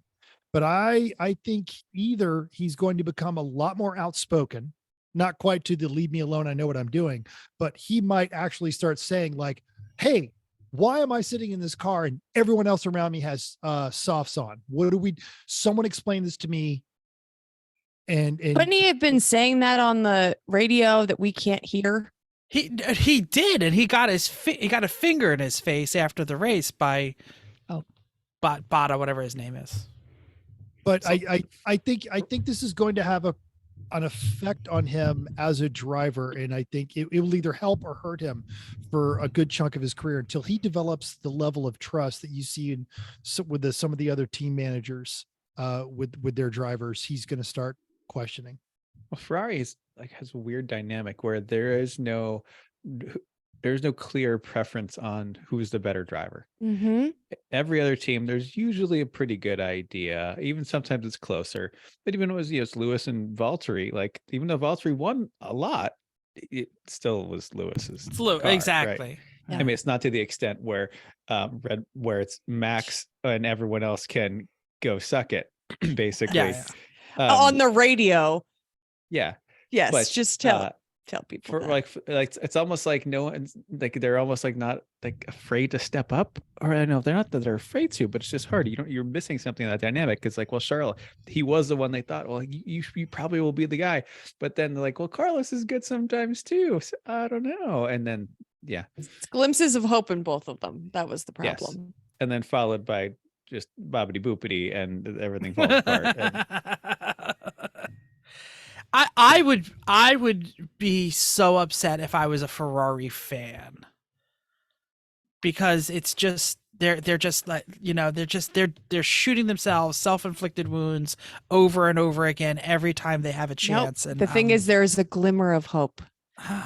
But I think either he's going to become a lot more outspoken, not quite to the leave me alone, I know what I'm doing, but he might actually start saying like, hey, why am I sitting in this car and everyone else around me has softs on? Someone explain this to me. And Wouldn't he have been saying that on the radio that we can't hear? He did, and he got he got a finger in his face after the race by Bada, whatever his name is. But I think this is going to have an effect on him as a driver, and I think it will either help or hurt him for a good chunk of his career until he develops the level of trust that you see with some of the other team managers with their drivers. He's going to start questioning. Well, Ferrari has a weird dynamic where there's no clear preference on who's the better driver. Mm-hmm. Every other team, there's usually a pretty good idea. Even sometimes it's closer. But even when it was Lewis and Valtteri, like even though Valtteri won a lot, it still was Lewis's. It's Lewis, car, right? exactly. Yeah. I mean, it's not to the extent where where it's Max and everyone else can go suck it, basically. Yeah. On the radio. Yeah. Yes. But, just tell people. For that. like it's almost like no one's like they're almost like not like afraid to step up, or I don't know, they're not that they're afraid to, but it's just hard. You're missing something in that dynamic. It's like, well, Charles, he was the one they thought, well, you probably will be the guy, but then they're like, well, Carlos is good sometimes too, so I don't know. And then It's glimpses of hope in both of them. That was the Yes. problem. and then followed by just bobbity boopity and everything falls apart. And I would be so upset if I was a Ferrari fan, because it's just they're just like, they're shooting themselves self-inflicted wounds over and over again every time they have a chance. And The thing is, there's a glimmer of hope,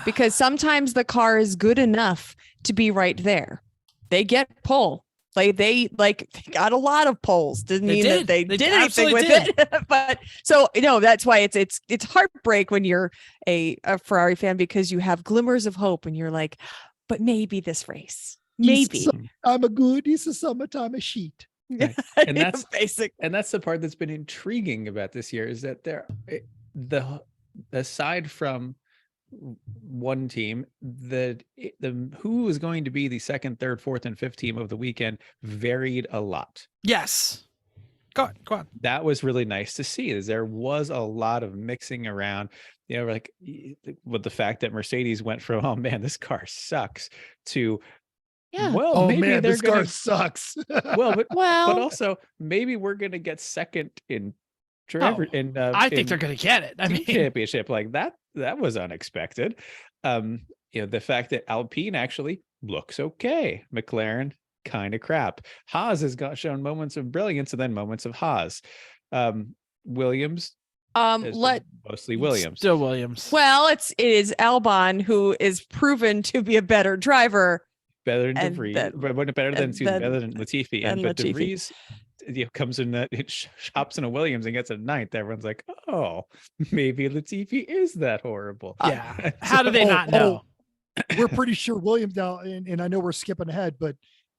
because sometimes the car is good enough to be right there. They get pole. They got a lot of poles. Didn't They mean did. that they They did anything with absolutely it. But so that's why it's heartbreak when you're a Ferrari fan, because you have glimmers of hope and you're like, but maybe this race, maybe. It's a summertime a sheet. Right. And that's basic. And that's the part that's been intriguing about this year, is that aside from one team, the who is going to be the second, third, fourth, and fifth team of the weekend varied a lot. yes. Go on. That was really nice to see. Is there was a lot of mixing around, like with the fact that Mercedes went from, oh man, this car sucks, to Yeah. Well, Oh maybe man, they're this car gonna. sucks. Well, but Well, also maybe we're gonna get second in driver Oh, in. I think in they're going to get it. I team mean, championship like that. That was unexpected. The fact that Alpine actually looks okay, McLaren kind of crap. Haas has shown moments of brilliance and then moments of Haas. Williams has been let mostly Williams. still Williams. well, it is Albon who is proven to be a better driver. Better than and DeVries, that- but better than better than Latifi. and But Latifi. DeVries comes in that shops in a Williams and gets a ninth. Everyone's like, oh, maybe Latifi is that horrible. Yeah. How do they not Oh, know? We're pretty sure Williams now, and I know we're skipping ahead, but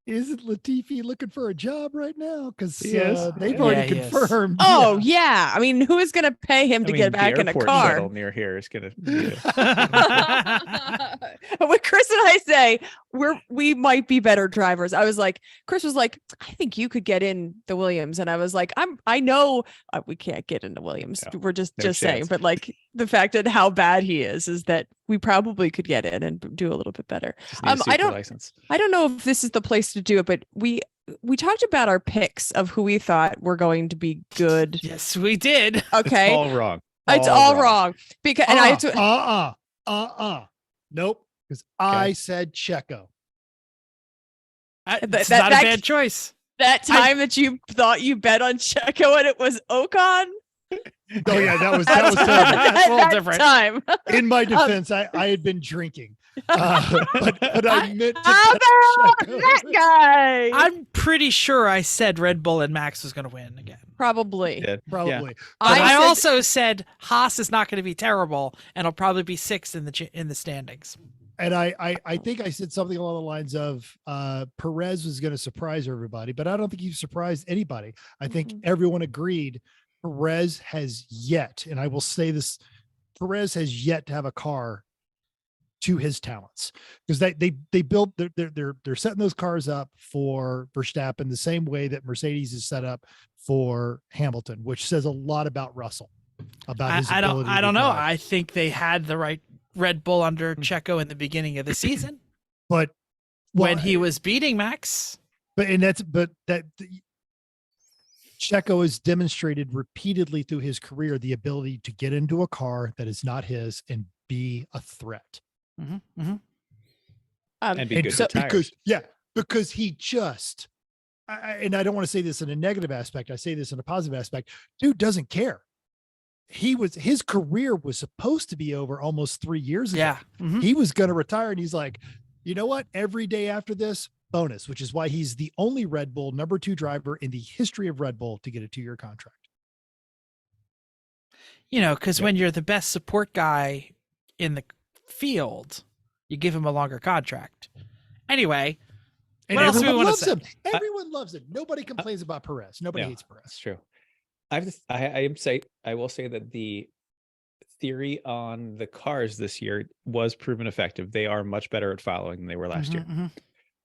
isn't Latifi looking for a job right now? Because He is. they've Yeah, already he is. confirmed. Oh yeah. I mean, who is going to pay him to I get mean, back the in a airport car? shuttle near here is gonna. What Chris and I say, we might be better drivers. I was like, Chris was like, I think you could get in the Williams, and I was like, I know we can't get into Williams. No, We're just no saying, chance. but like the fact that how bad he is that we probably could get in and do a little bit better. Just need a I super don't- license. I don't know if this is the place to do it, but we talked about our picks of who we thought were going to be good. Yes, we did. Okay, It's all wrong. it's all wrong because and I Nope. Because I said Checo. It's that- not a that- bad choice. that time that you thought you bet on Checo and it was Ocon. Oh yeah, that was That's terrible. That's a little that different. time. In my defense, I had been drinking, but I meant to How bet about Checo. that guy? I'm pretty sure I said Red Bull and Max was going to win again. Probably. Yeah. Probably. But I said- also said Haas is not going to be terrible, and he'll probably be sixth in the standings. And I think I said something along the lines of Perez was going to surprise everybody, but I don't think he surprised anybody. I think everyone agreed Perez has yet, and I will say this, Perez has yet to have a car to his talents, because they built they're setting those cars up for Verstappen the same way that Mercedes is set up for Hamilton, which says a lot about Russell, about his ability. I to don't know. drive. I think they had the right Red Bull under Checo in the beginning of the season But when he was beating Max. But Checo has demonstrated repeatedly through his career the ability to get into a car that is not his and be a threat. And be And good so- for tires. because he just, and I don't want to say this in a negative aspect. I say this in a positive aspect. Dude doesn't care. His career was supposed to be over almost 3 years ago. Yeah. He was going to retire, and he's like, you know what? Every day after this, bonus, which is why he's the only Red Bull number 2 driver in the history of Red Bull to get a 2-year contract. Because when you're the best support guy in the field, you give him a longer contract. Anyway, And what else do we everyone want to loves say? him. Everyone loves him. Nobody complains about Perez. Nobody No, hates Perez. That's true. I will say that the theory on the cars this year was proven effective. They are much better at following than they were last year.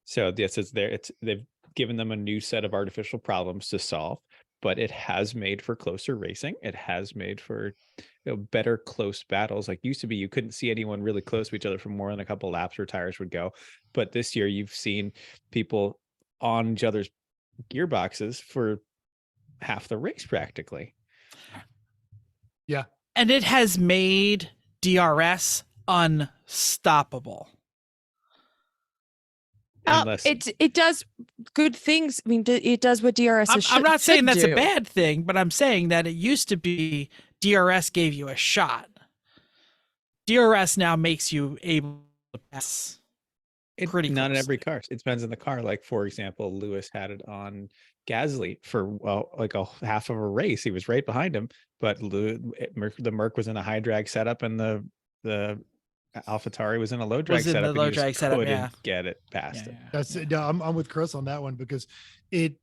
So yes, they've given them a new set of artificial problems to solve, but it has made for closer racing. It has made for better close battles. Like used to be, you couldn't see anyone really close to each other for more than a couple laps where tires would go. But this year, you've seen people on each other's gearboxes for half the race practically. And it has made DRS unstoppable. Unless It does good things. I mean, it does what DRS is. I'm not saying that's do. a bad thing, but I'm saying that it used to be DRS gave you a shot. DRS now makes you able to pass. It's pretty not in closely. every car. It depends on the car. Like for example, Lewis had it on Gasly for like a half of a race. He was right behind him, but the Merc was in a high drag setup, and the AlphaTauri was in a low drag Was in setup. the low and he just drag setup, couldn't yeah. get it past it. That's no, I'm with Chris on that one, because I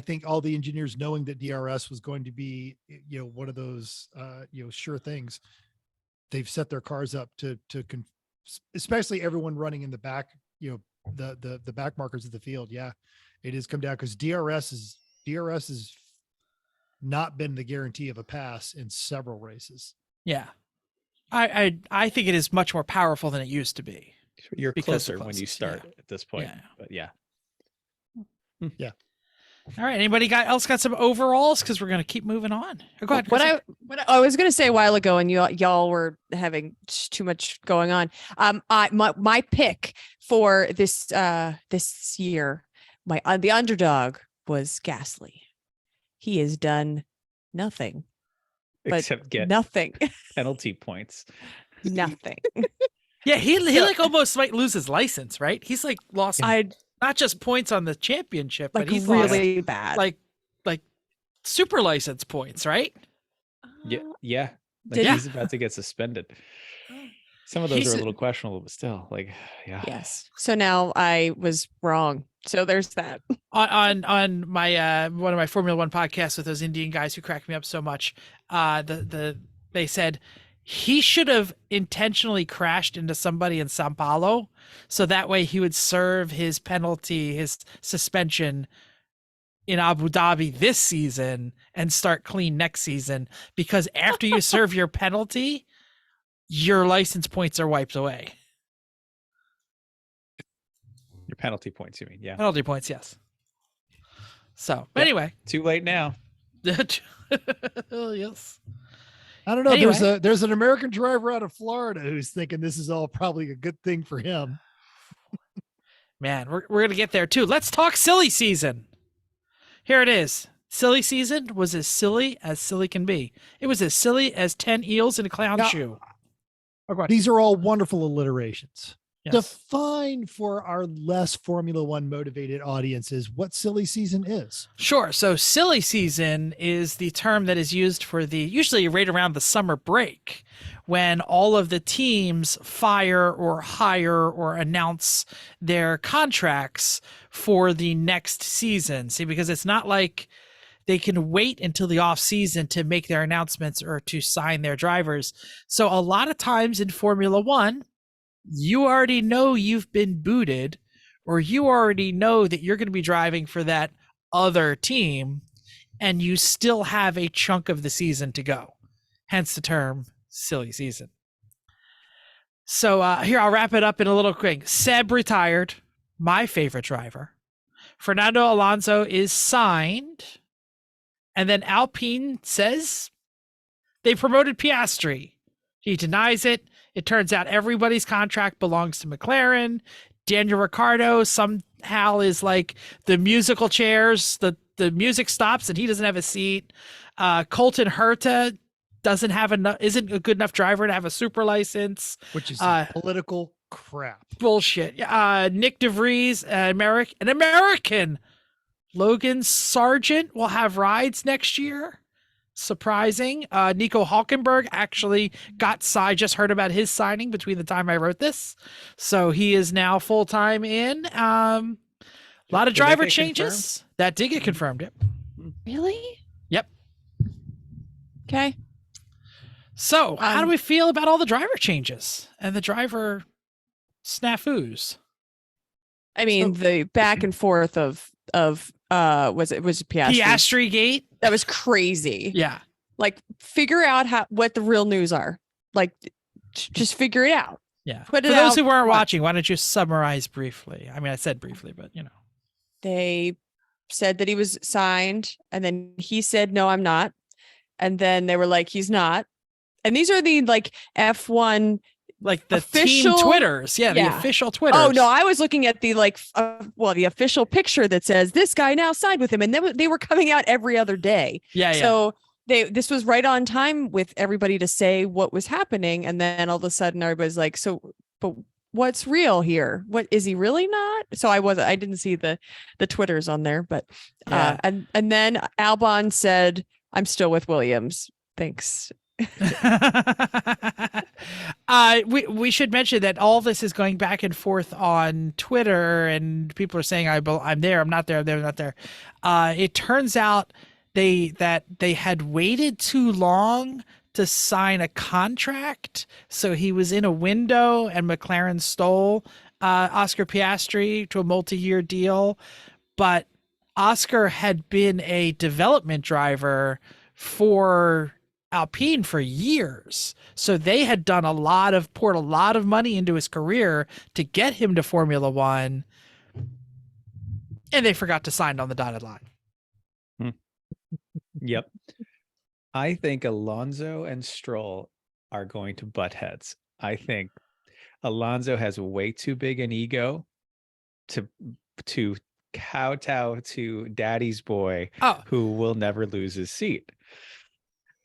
think all the engineers knowing that DRS was going to be, one of those, sure things, they've set their cars up to especially everyone running in the back, the back markers of the field. Yeah, it has come down because DRS has not been the guarantee of a pass in several races. Yeah. I think it is much more powerful than it used to be. You're because closer when you start at this point. Yeah. But yeah. All right. Anybody else got some overalls? Because we're gonna keep moving on. Go ahead. Chrissy. What I was going to say a while ago, and y'all were having too much going on. My pick for this year, the underdog was Gasly. He has done nothing, but Except get nothing, penalty points. nothing. Yeah, he like almost might lose his license, right? He's like lost not just points on the championship, Like but he's really lost, bad. like super license points, right? Yeah. Like he's about to get suspended. Some of those are a little questionable, but still, like, yeah. Yes. So now I was wrong. So there's that. On my one of my Formula One podcasts with those Indian guys who cracked me up so much, they said he should have intentionally crashed into somebody in Sao Paulo, so that way he would serve his penalty, his suspension in Abu Dhabi this season and start clean next season. Because after you serve your penalty, your license points are wiped away. Your penalty points, you mean? Yeah. Penalty points, yes. So, anyway. Too late now. Yes. I don't know. Anyway. There's an American driver out of Florida who's thinking this is all probably a good thing for him. Man, we're going to get there too. Let's talk silly season. Here it is. Silly season was as silly can be. It was as silly as 10 eels in a clown shoe. These are all wonderful alliterations. Yes. Define for our less Formula One motivated audiences what silly season is. Sure. So silly season is the term that is used for usually right around the summer break, when all of the teams fire or hire or announce their contracts for the next season. See, because it's not like they can wait until the off season to make their announcements or to sign their drivers. So a lot of times in Formula One, you already know you've been booted, or you already know that you're going to be driving for that other team, and you still have a chunk of the season to go. Hence the term silly season. So here, I'll wrap it up in a little quick. Seb retired, my favorite driver. Fernando Alonso is signed. And then Alpine says they promoted Piastri. He denies it. It turns out everybody's contract belongs to McLaren. Daniel Ricciardo somehow is like the musical chairs. The music stops and he doesn't have a seat. Colton Herta isn't a good enough driver to have a super license. Which is political crap. Bullshit. Nick DeVries, an American. Logan Sargent will have rides next year. Surprising. Nico Hulkenberg actually got signed. Just heard about his signing between the time I wrote this. So he is now full-time in. A lot of driver changes. Confirmed? That did get confirmed. Yep. Really? Yep. Okay. So how do we feel about all the driver changes and the driver snafus? I mean, the back and forth of was it Piastri? Piastri gate? That was crazy. Yeah. Like, figure out what the real news are. Like, just figure it out. Yeah. For those who weren't watching, why don't you summarize briefly? I mean, I said briefly, but They said that he was signed, and then he said, "No, I'm not." And then they were like, "He's not." And these are the F1 like the official team Twitters. Yeah, the official Twitters. Oh no, I was looking at the the official picture that says this guy now signed with him, and then they were coming out every other day. Yeah. So this was right on time with everybody to say what was happening, and then all of a sudden everybody's like, "So, but what's real here? What is he really not?" So I didn't see the Twitters on there, but and then Albon said, "I'm still with Williams. Thanks." We should mention that all this is going back and forth on Twitter, and people are saying I'm there, I'm not there, I'm there, I'm not there. It turns out they had waited too long to sign a contract, so he was in a window, and McLaren stole Oscar Piastri to a multi-year deal. But Oscar had been a development driver for Alpine for years. So they had done poured a lot of money into his career to get him to Formula One. And they forgot to sign on the dotted line. Yep. I think Alonso and Stroll are going to butt heads. I think Alonso has way too big an ego to kowtow to daddy's boy who will never lose his seat.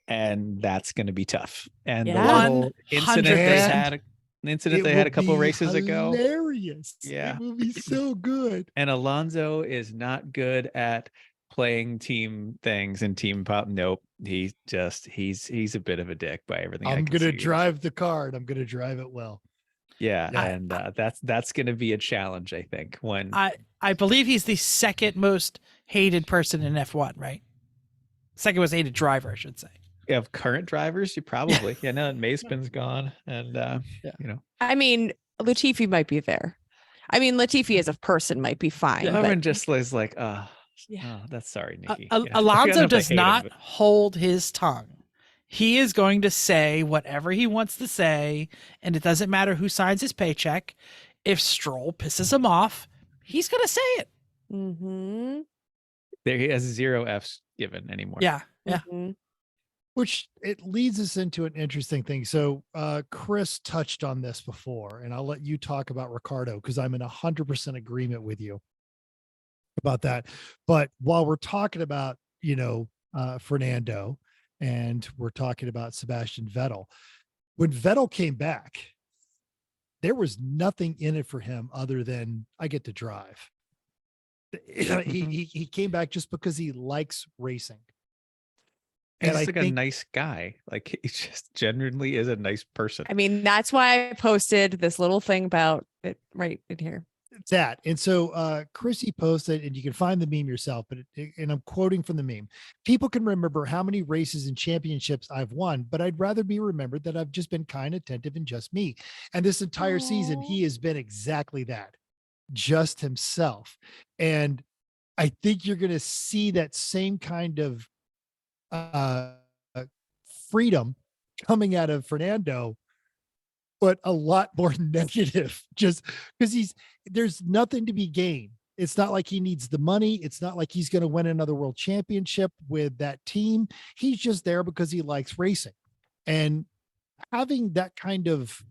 And that's going to be tough. And the little incident they had a couple of races ago. Hilarious. Yeah. It will be so good. And Alonso is not good at playing team things and team pop. Nope. He's a bit of a dick by everything. I'm going to drive the car and I'm going to drive it well. Yeah. And that's going to be a challenge, I think, when I believe he's the second most hated person in F1, right? Second most hated driver, I should say. Of current drivers, you probably. Yeah, no, Mazepin's gone. And I mean, Latifi might be there. I mean, Latifi as a person might be fine. Yeah, but everyone just is like, that's sorry, Nikki. Alonso does not hold his tongue. He is going to say whatever he wants to say, and it doesn't matter who signs his paycheck. If Stroll pisses him off, he's going to say it. Mm-hmm. There, he has 0 Fs given anymore. Yeah. Mm-hmm. Which it leads us into an interesting thing. So Chris touched on this before, and I'll let you talk about Ricardo because I'm in 100% agreement with you about that. But while we're talking about, Fernando and we're talking about Sebastian Vettel, when Vettel came back, there was nothing in it for him other than I get to drive. He came back just because he likes racing. And he's a nice guy. Like, he just genuinely is a nice person. I mean, that's why I posted this little thing about it right in here. That. And so Chrissy posted, and you can find the meme yourself, and I'm quoting from the meme. People can remember how many races and championships I've won, but I'd rather be remembered that I've just been kind, attentive, and just me. And this entire season, he has been exactly that, just himself. And I think you're going to see that same kind of freedom coming out of Fernando, but a lot more negative, just because there's nothing to be gained. It's not like he needs the money. It's not like he's going to win another world championship with that team. He's just there because he likes racing, and having that kind of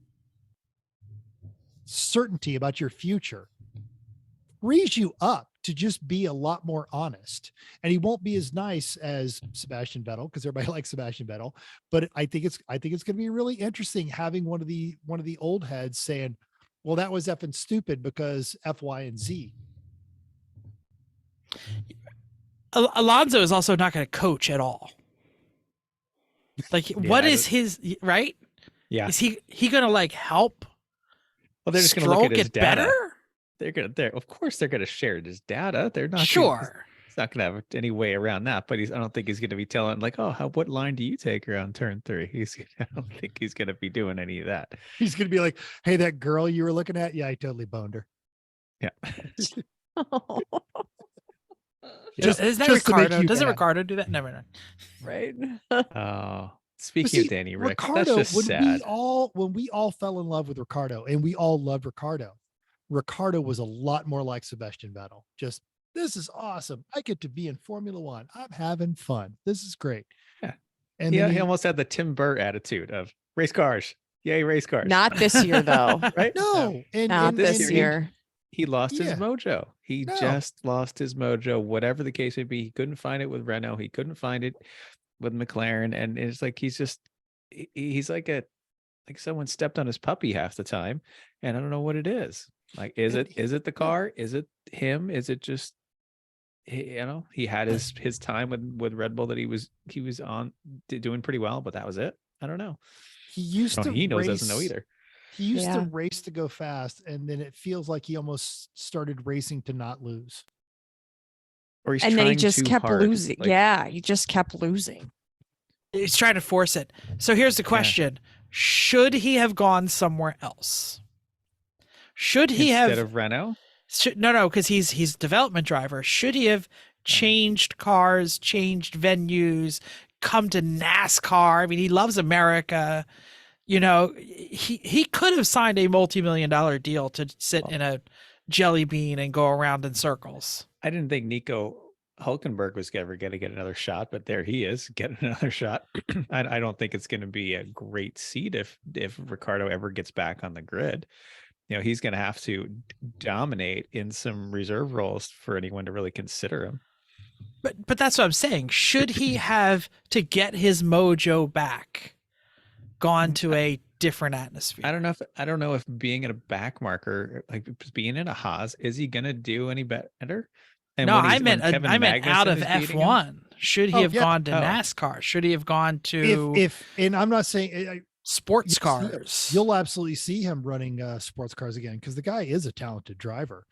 certainty about your future frees you up to just be a lot more honest. And he won't be as nice as Sebastian Vettel because everybody likes Sebastian Vettel. But I think it's going to be really interesting having one of the old heads saying, well, that was effing stupid because F, Y, and Z. Alonso is also not going to coach at all. Like, what is his right? Yeah. Is he going to like help? Well, they're just going to look at his data. Better? Of course they're going to share his data. They're not sure. He's not going to have any way around that. But I don't think he's going to be telling like, what line do you take around turn 3? I don't think he's going to be doing any of that. He's going to be like, hey, that girl you were looking at, yeah, I totally boned her. Yeah. Isn't that Ricardo? Doesn't Ricardo do that? Never mind. Right. Oh, speaking of Danny Rick, Ricardo, that's just sad. When we all fell in love with Ricardo, and we all loved Ricardo was a lot more like Sebastian Vettel. Just, this is awesome. I get to be in Formula One. I'm having fun. This is great. Yeah. And he almost had the Tim Burr attitude of race cars. Yay, race cars. Not this year, though. Right? No. Not this year. He lost his mojo. He just lost his mojo, whatever the case may be. He couldn't find it with Renault. He couldn't find it with McLaren. And it's like, he's like someone stepped on his puppy half the time. And I don't know what it is. Like, is it the car? Is it him? Is it just, he had his time with Red Bull that he was on doing pretty well, but that was it. I don't know. He doesn't know either. He used to race to go fast, and then it feels like he almost started racing to not lose. Or he's and then he just kept hard. losing. He just kept losing. He's trying to force it. So here's the question. Should he have gone somewhere else? Should he instead of Renault? No, because he's development driver. Should he have changed cars, changed venues, come to NASCAR. I mean, he loves America. You know, he could have signed a multi-million-dollar deal to sit in a jelly bean and go around in circles. I didn't think Nico Hulkenberg was ever going to get another shot, but there he is getting another shot. I don't think it's going to be a great seat if Ricardo ever gets back on the grid. You know, he's going to have to dominate in some reserve roles for anyone to really consider him. But that's what I'm saying. Should he have, to get his mojo back, gone to a different atmosphere? I don't know if being in a back marker, like being in a Haas, is he going to do any better? And no, I meant out of F1. Should he have gone to NASCAR? Should he have gone to and I'm not saying sports cars? You'll absolutely see him running sports cars again because the guy is a talented driver.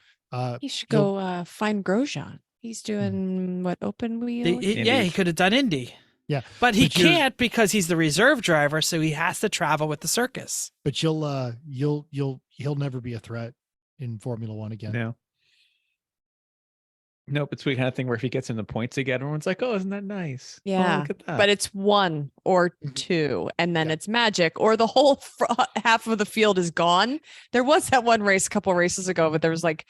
He should go find Grosjean. He's doing what, open wheel? He could have done Indy. Yeah, but he can't because he's the reserve driver, so he has to travel with the circus. But he'll never be a threat in Formula One again. Nope, it's the kind of thing where if he gets in the points again, everyone's like, "Oh, isn't that nice?" Yeah, oh, look at that. But it's 1 or 2, and then it's magic, or the whole half of the field is gone. There was that one race a couple races ago, but there was like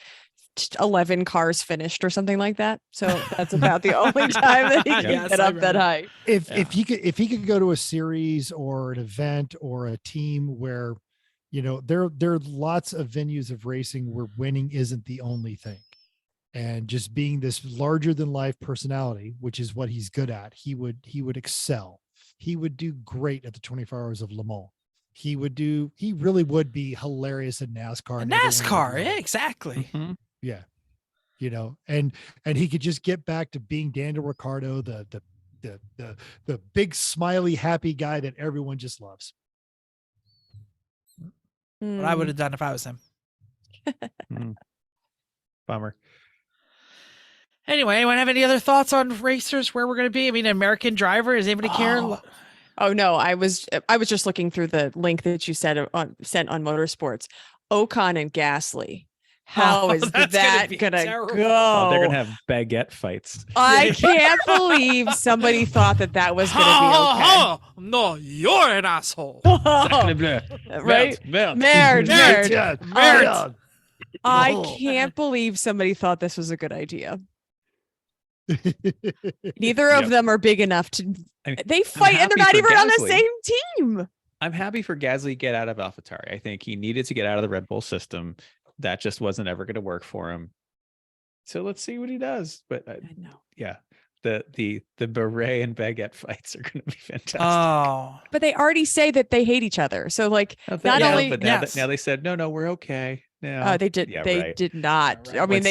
11 cars finished or something like that. So that's about the only time that he can get up that high. If he could go to a series or an event or a team where, you know, there are lots of venues of racing where winning isn't the only thing. And just being this larger than life personality, which is what he's good at, he would excel. He would do great at the 24 Hours of Le Mans. He really would be hilarious in NASCAR. Yeah, exactly. Mm-hmm. Yeah. You know, and he could just get back to being Daniel Ricciardo, the big smiley happy guy that everyone just loves. What I would have done if I was him. Bummer. Anyway, anyone have any other thoughts on racers, where we're going to be? I mean, American driver, does anybody care? Oh no, I was just looking through the link that you sent on Motorsports. Ocon and Gasly. How is that gonna go? Oh, they're gonna have baguette fights. I can't believe somebody thought that was gonna be okay. No, you're an asshole. Right? Merde. I can't believe somebody thought this was a good idea. Neither of them are big enough to. They fight, and they're not even on the same team. I'm happy for Gasly to get out of AlphaTauri. I think he needed to get out of the Red Bull system. That just wasn't ever going to work for him. So let's see what he does. But I know, the beret and baguette fights are going to be fantastic. Oh, but they already say that they hate each other. So like, but now they said no, we're okay. No, they did. They did not. Right. I mean,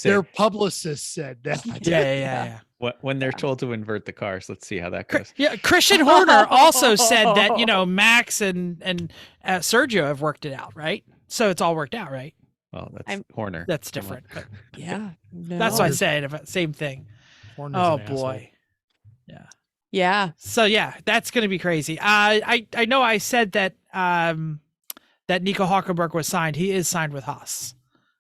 their publicist said that. Yeah. When they're told to invert the cars, let's see how that goes. Yeah, Christian Horner also said that, you know, Max and Sergio have worked it out, right? So it's all worked out, right? Well, that's Horner. That's different. But yeah, that's what I said. Same thing. Horner's boy. Asshole. Yeah. So yeah, that's going to be crazy. I know I said that that Nico Hulkenberg was signed. He is signed with Haas.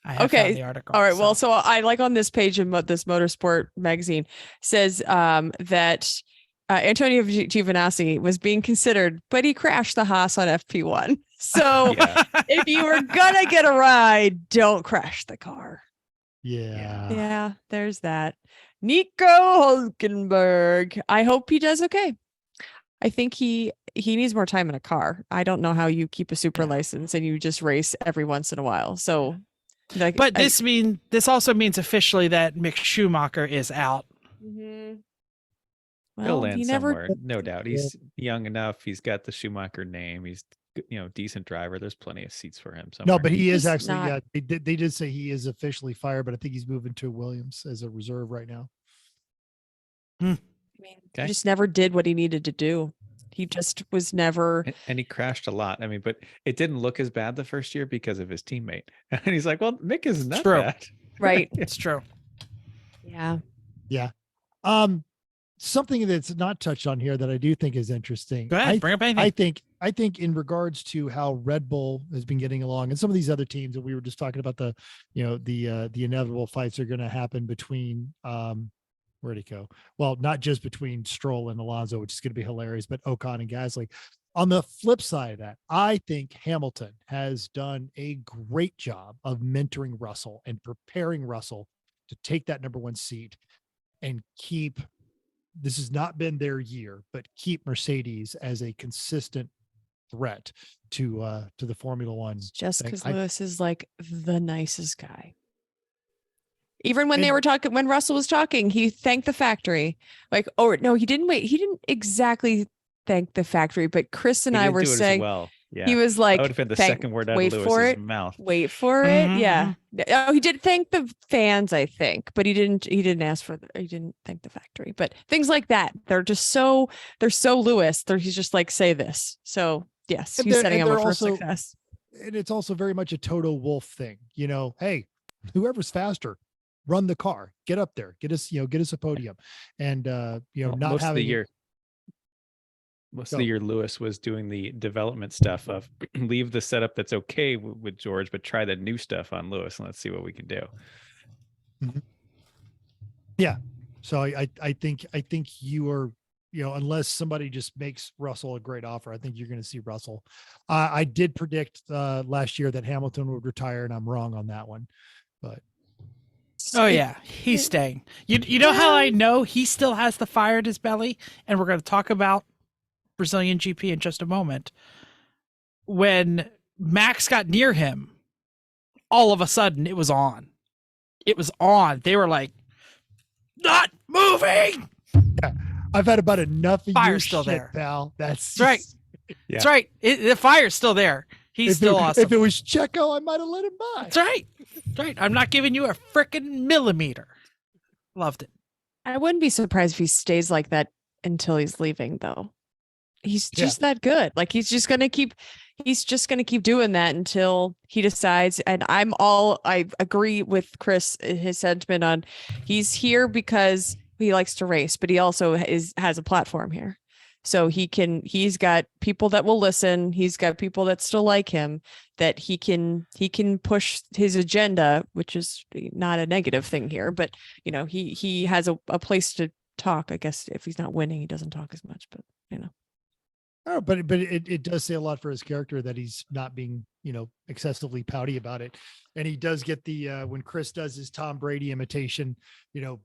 I have found the article. All right. So. Well, so I like on this page in this Motorsport magazine says that Antonio Giovinazzi was being considered, but he crashed the Haas on FP1. So if you were gonna get a ride, don't crash the car. Yeah, there's that. Nico Hulkenberg. I hope he does okay. I think he needs more time in a car. I don't know how you keep a super license and you just race every once in a while. So, like, but this also means officially that Mick Schumacher is out. Mm-hmm. He'll land somewhere, no doubt. He's young enough. He's got the Schumacher name. He's decent driver. There's plenty of seats for him somewhere. No, but he is actually they did say he is officially fired, but I think he's moving to Williams as a reserve right now. I mean, he just never did what he needed to do. He just was never. And he crashed a lot. I mean, but it didn't look as bad the first year because of his teammate. And he's like, well, Mick is not bad. Right. It's true. Yeah. Yeah. Something that's not touched on here that I do think is interesting. Go ahead, bring up anything. I think in regards to how Red Bull has been getting along and some of these other teams that we were just talking about, the inevitable fights are going to happen between where'd he go? Well, not just between Stroll and Alonso, which is going to be hilarious, but Ocon and Gasly. On the flip side of that, I think Hamilton has done a great job of mentoring Russell and preparing Russell to take that number one seat and keep, this has not been their year, but keep Mercedes as a consistent threat to the Formula One. Just thing. because Lewis is like the nicest guy. Even when they And- were talking, when Russell was talking, he thanked the factory. Like, oh no, he didn't wait. He didn't exactly thank the factory, but Chris and He I didn't were do it as saying well. Yeah. he was like, That would have been the "Thank- second word out wait of for Lewis's it. mouth. Wait for it." Mhm, Yeah. Oh, he did thank the fans, I think, but he didn't ask for he didn't thank the factory. But things like that, they're so Lewis. He's just like, say this. So yes, And he's they're- setting and him up they're for also- success. And it's also very much a Toto Wolff thing, hey, whoever's faster, run the car, get up there, get us a podium. And, not Most of having the it- year. Most of Go. the year, Lewis was doing the development stuff of leave the setup that's okay with George, but try the new stuff on Lewis and let's see what we can do. So I think you are, unless somebody just makes Russell a great offer, I think you're going to see Russell. I did predict last year that Hamilton would retire, and I'm wrong on that one. But Oh yeah, he's staying. You know how I know he still has the fire in his belly, and we're going to talk about Brazilian GP in just a moment. When Max got near him, all of a sudden it was on. It was on. They were like, not moving. I've had about enough of Fire's your still shit, there. pal. That's right. Yeah. That's right. The fire's still there. He's still awesome. If it was Checo, I might have let him by. That's right. That's right. I'm not giving you a freaking millimeter. Loved it. I wouldn't be surprised if he stays like that until he's leaving, though. He's Yeah. just that good. Like he's just gonna keep doing that until he decides. And I agree with Chris, his sentiment on he's here because he likes to race, but he also has a platform here. So he's got people that will listen. He's got people that still like him, that he can push his agenda, which is not a negative thing here, but he has a place to talk. I guess if he's not winning, he doesn't talk as much, but Oh, but it does say a lot for his character that he's not being, excessively pouty about it. And he does get the, when Chris does his Tom Brady imitation,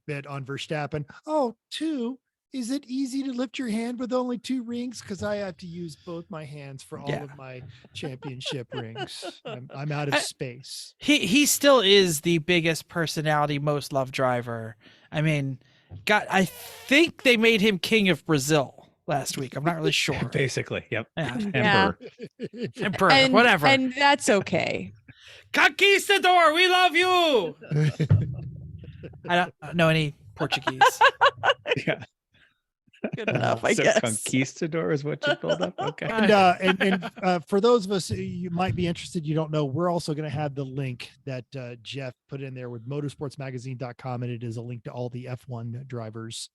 bit on Verstappen. Oh, two. Is it easy to lift your hand with only 2 rings? Because I have to use both my hands for all of my championship rings. I'm out of space. He still is the biggest personality, most loved driver. I mean, I think they made him king of Brazil last week. I'm not really sure. Basically, yep. Yeah. Emperor. and, whatever. And that's okay. Conquistador, we love you. I don't know any Portuguese. Yeah. Good enough, I So guess. Conquistador is what you pulled up. Okay. And for those of us you might be interested, you don't know, we're also going to have the link that Jeff put in there with motorsportsmagazine.com, and it is a link to all the F1 drivers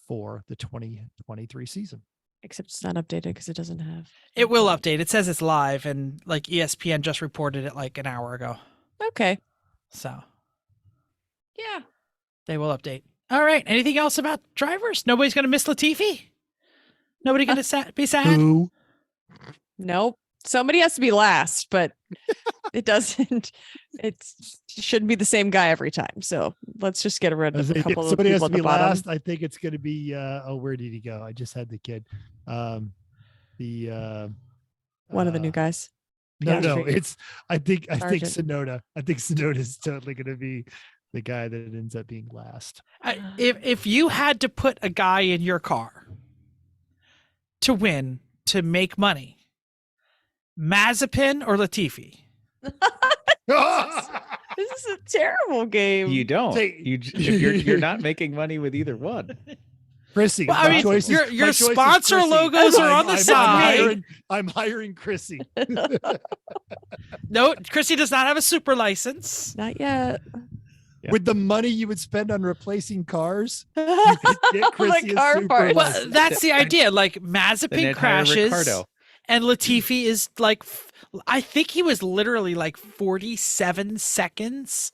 for the 2023 season. Except it's not updated because it doesn't have. It will update. It says it's live, and like ESPN just reported it like an hour ago. Okay. So Yeah. they will update. All right. Anything else about drivers? Nobody's going to miss Latifi? Nobody going to be sad? Who? Nope. Somebody has to be last, but it doesn't. It shouldn't be the same guy every time. So let's just get rid of a couple of Somebody has people to at be the bottom. last. I think it's going to be where did he go? I just had the kid. One of the new guys. No, Piastri. it's I think Sargent. Sonoda. I think Sonoda is totally going to be the guy that ends up being last. If you had to put a guy in your car to win, to make money, Mazepin or Latifi? This is a terrible game. You don't. You're not making money with either one. Chrissy, Well, I my mean, choice is- your my choice is sponsor Chrissy. logos are on the side. I'm hiring Chrissy. No, Chrissy does not have a super license. Not yet. With the money you would spend on replacing cars, you The could get Chrissy a car super parts. Well, license. that's the idea. Like The Mazepin net hire crashes, Ricardo. and Latifi is like, I think he was literally like 47 seconds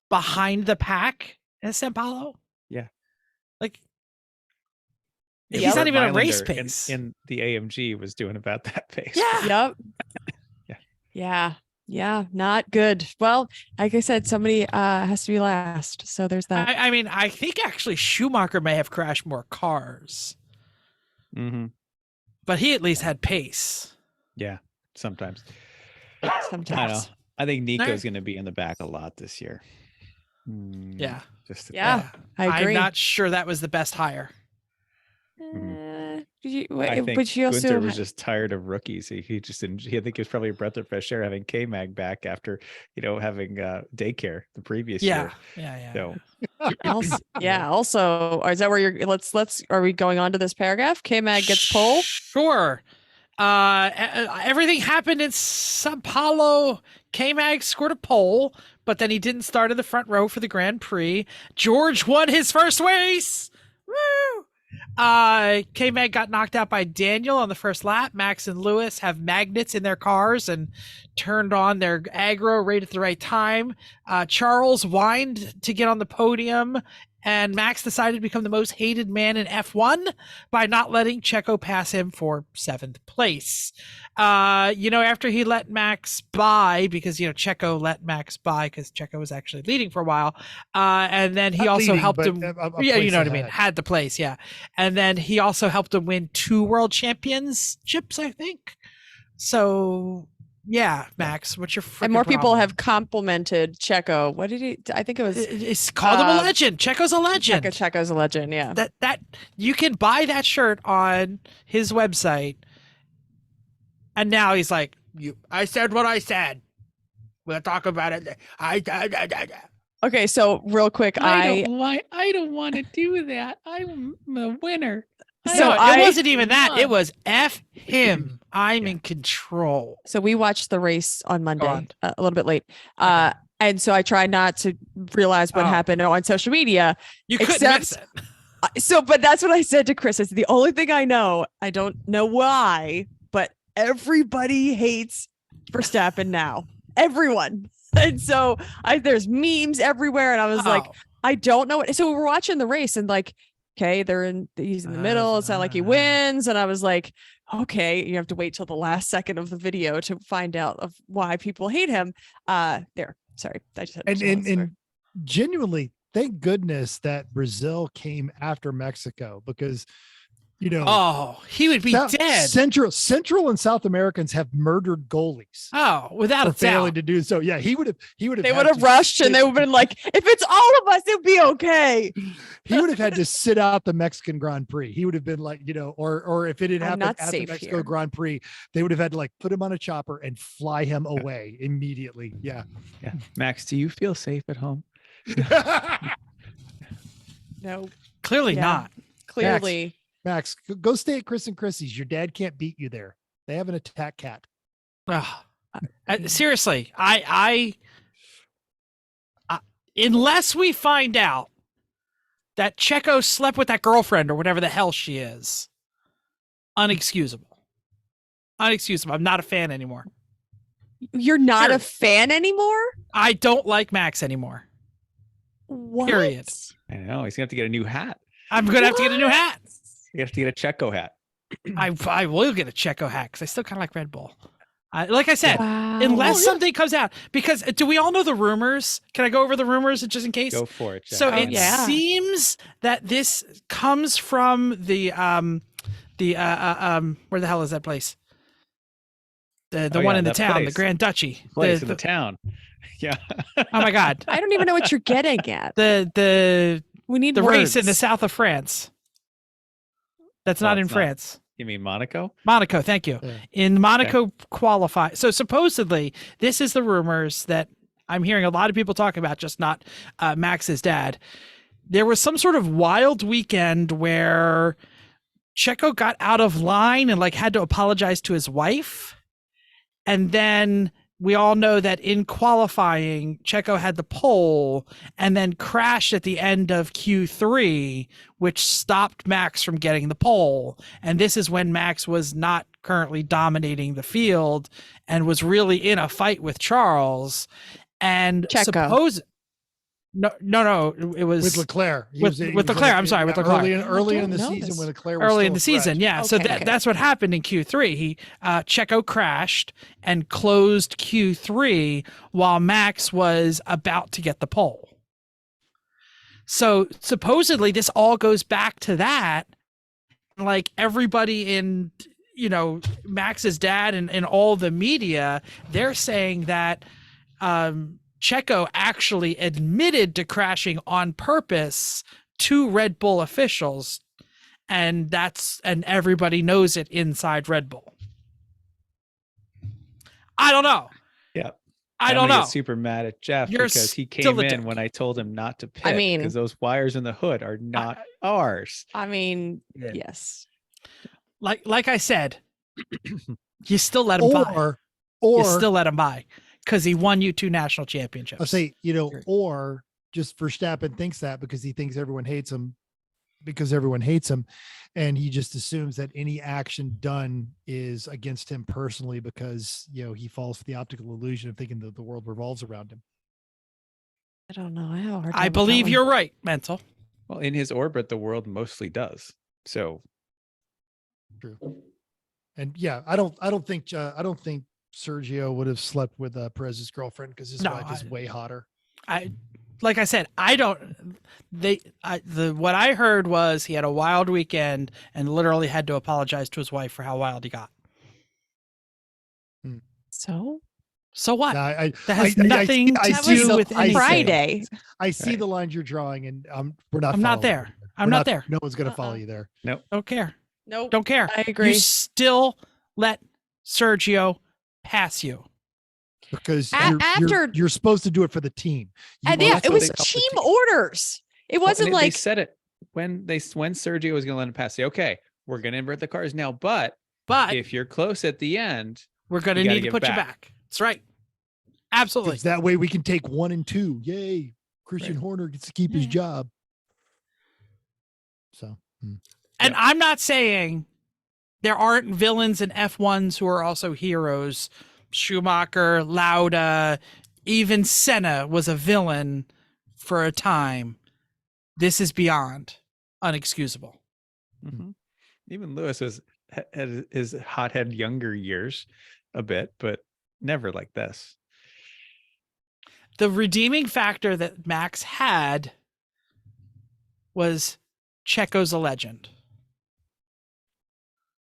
behind the pack in Sao Paulo. Yeah. He's not even a race Meilander pace. in the AMG was doing about that pace. Yeah. Yep. Yeah. Not good. Well, like I said, somebody has to be last. So there's that. I mean, I think actually Schumacher may have crashed more cars, Mm-hmm. but he at least had pace. Yeah, sometimes. Sometimes. I think Nico's Nice. going to be in the back a lot this year. Yeah. Just Yeah. I I'm agree. not sure that was the best hire. I think but you also Gunther was just tired of rookies. He just didn't. I think it was probably a breath of fresh air having K-Mag back after having daycare the previous year. Yeah. So also, is that where you're let's are we going on to this paragraph? K-Mag gets pole. Sure. Everything happened in Sao Paulo. K-Mag scored a pole, but then he didn't start in the front row for the Grand Prix. George won his first race. Woo! K-Mag got knocked out by Daniel on the first lap. Max and Lewis have magnets in their cars and turned on their aggro right at the right time. Charles whined to get on the podium, and Max decided to become the most hated man in F1 by not letting Checo pass him for 7th place. After he let Max by, because Checo let Max by because Checo was actually leading for a while, and then he Not also leading, helped but him. a Yeah, you place know what I mean. ahead. Had the place, yeah, and then he also helped him win 2 world championships, I think. So. Yeah, Max, what's your And more people problem? have complimented Checo. What did he? I think it was It's called him a legend. Checo's a legend. Checo's a legend. Yeah. That you can buy that shirt on his website, and now he's like, I said what I said. We'll talk about it. Okay, so real quick, I don't want to do that. I'm a winner. So it wasn't even that. It was F him. I'm in control. So we watched the race on Monday, on. a little bit late. And so I tried not to realize what happened on social media. You couldn't except- miss it. But that's what I said to Chris. It's the only thing I know. I don't know why, but everybody hates Verstappen now. Everyone. And so there's memes everywhere. And I was like, I don't know. So we were watching the race and like, okay, he's in the middle. It's not like he wins. And I was like, okay, you have to wait till the last second of the video to find out of why people hate him. Sorry. I just had to And genuinely, thank goodness that Brazil came after Mexico, because he would be dead. Central and South Americans have murdered goalies. Oh, without a failing doubt. to do so. Yeah, he would have. They would have rushed and they would have been like, if it's all of us, it'd be okay. He would have had to sit out the Mexican Grand Prix. He would have been like, or if it had happened at the Mexico Grand Prix, they would have had to like put him on a chopper and fly him away immediately. Yeah. Max, do you feel safe at home? No. Clearly not. Clearly. Max, go stay at Chris and Chrissy's. Your dad can't beat you there. They have an attack cat. Seriously, I unless we find out that Checo slept with that girlfriend or whatever the hell she is, unexcusable. I'm not a fan anymore. You're not a fan anymore? I don't like Max anymore. What? Period. I know. He's going to have to get a new hat. I'm going to have to get a new hat. You have to get a Checo hat. I will get a Checo hat because I still kind of like Red Bull. Like I said, Wow. unless something comes out, because do we all know the rumors? Can I go over the rumors just in case? Go for it. Jack. So it seems that this comes from the where the hell is that place? The one in the town, the Grand Duchy. Place in the town. Yeah. Oh my God. I don't even know what you're getting at. We need the words. race in the south of France. That's not in France. You mean Monaco? Monaco, thank you. Yeah. In Monaco qualify. So supposedly, this is the rumors that I'm hearing a lot of people talk about, just not Max's dad. There was some sort of wild weekend where Checo got out of line and like had to apologize to his wife. And then we all know that in qualifying, Checo had the pole and then crashed at the end of Q3, which stopped Max from getting the pole. And this is when Max was not currently dominating the field and was really in a fight with Charles. And Checo. No. It was with Leclerc. He with was- he with was Leclerc. in- I'm sorry, with yeah, Leclerc. early I in the don't know season this. when Leclerc was Early still in the a season, threat. yeah. So Okay. that's what happened in Q3. He Checo crashed and closed Q3 while Max was about to get the pole. So supposedly this all goes back to that. Like everybody in, Max's dad and all the media, they're saying that Checo actually admitted to crashing on purpose to Red Bull officials, and everybody knows it inside Red Bull. I don't know. Yeah. I I'm don't gonna know. get super mad at Jeff You're because he still came a in dick. when I told him not to pit. I mean- because those wires in the hood are not ours. I mean, Yeah. yes. Like I said, you still let him buy. You still let him buy because he won you 2 national championships. I'll say, or just Verstappen thinks that because he thinks everyone hates him, and he just assumes that any action done is against him personally because he falls for the optical illusion of thinking that the world revolves around him. I don't know. I have a hard time I with that believe one. you're right, Mental. Well, in his orbit, the world mostly does. So True. And yeah, I don't think Sergio would have slept with Perez's girlfriend because his wife is way hotter. Like I said, what I heard was he had a wild weekend and literally had to apologize to his wife for how wild he got. So what? That has nothing to do with anything. Friday. I see the lines you're drawing, and we're not. I'm not following there. you. I'm not there. No one's going to follow you there. Nope. Don't care. Nope. Don't care. I agree. You still let Sergio pass you. Because After- you're supposed to do it for the team. You And want yeah, to it was help the team team. orders. It wasn't they like said it when Sergio was going to let him pass. Say, okay, we're going to invert the cars now, but if you're close at the end, we're going to need to put you back. That's right. Absolutely. 'Cause that way we can take 1 and 2. Yay! Christian Horner gets to keep his job. So, and I'm not saying there aren't villains in F1s who are also heroes. Schumacher, Lauda, even Senna was a villain for a time. This is beyond unexcusable. Mm-hmm. Even Lewis had his hothead younger years a bit, but never like this. The redeeming factor that Max had was Checo's a legend.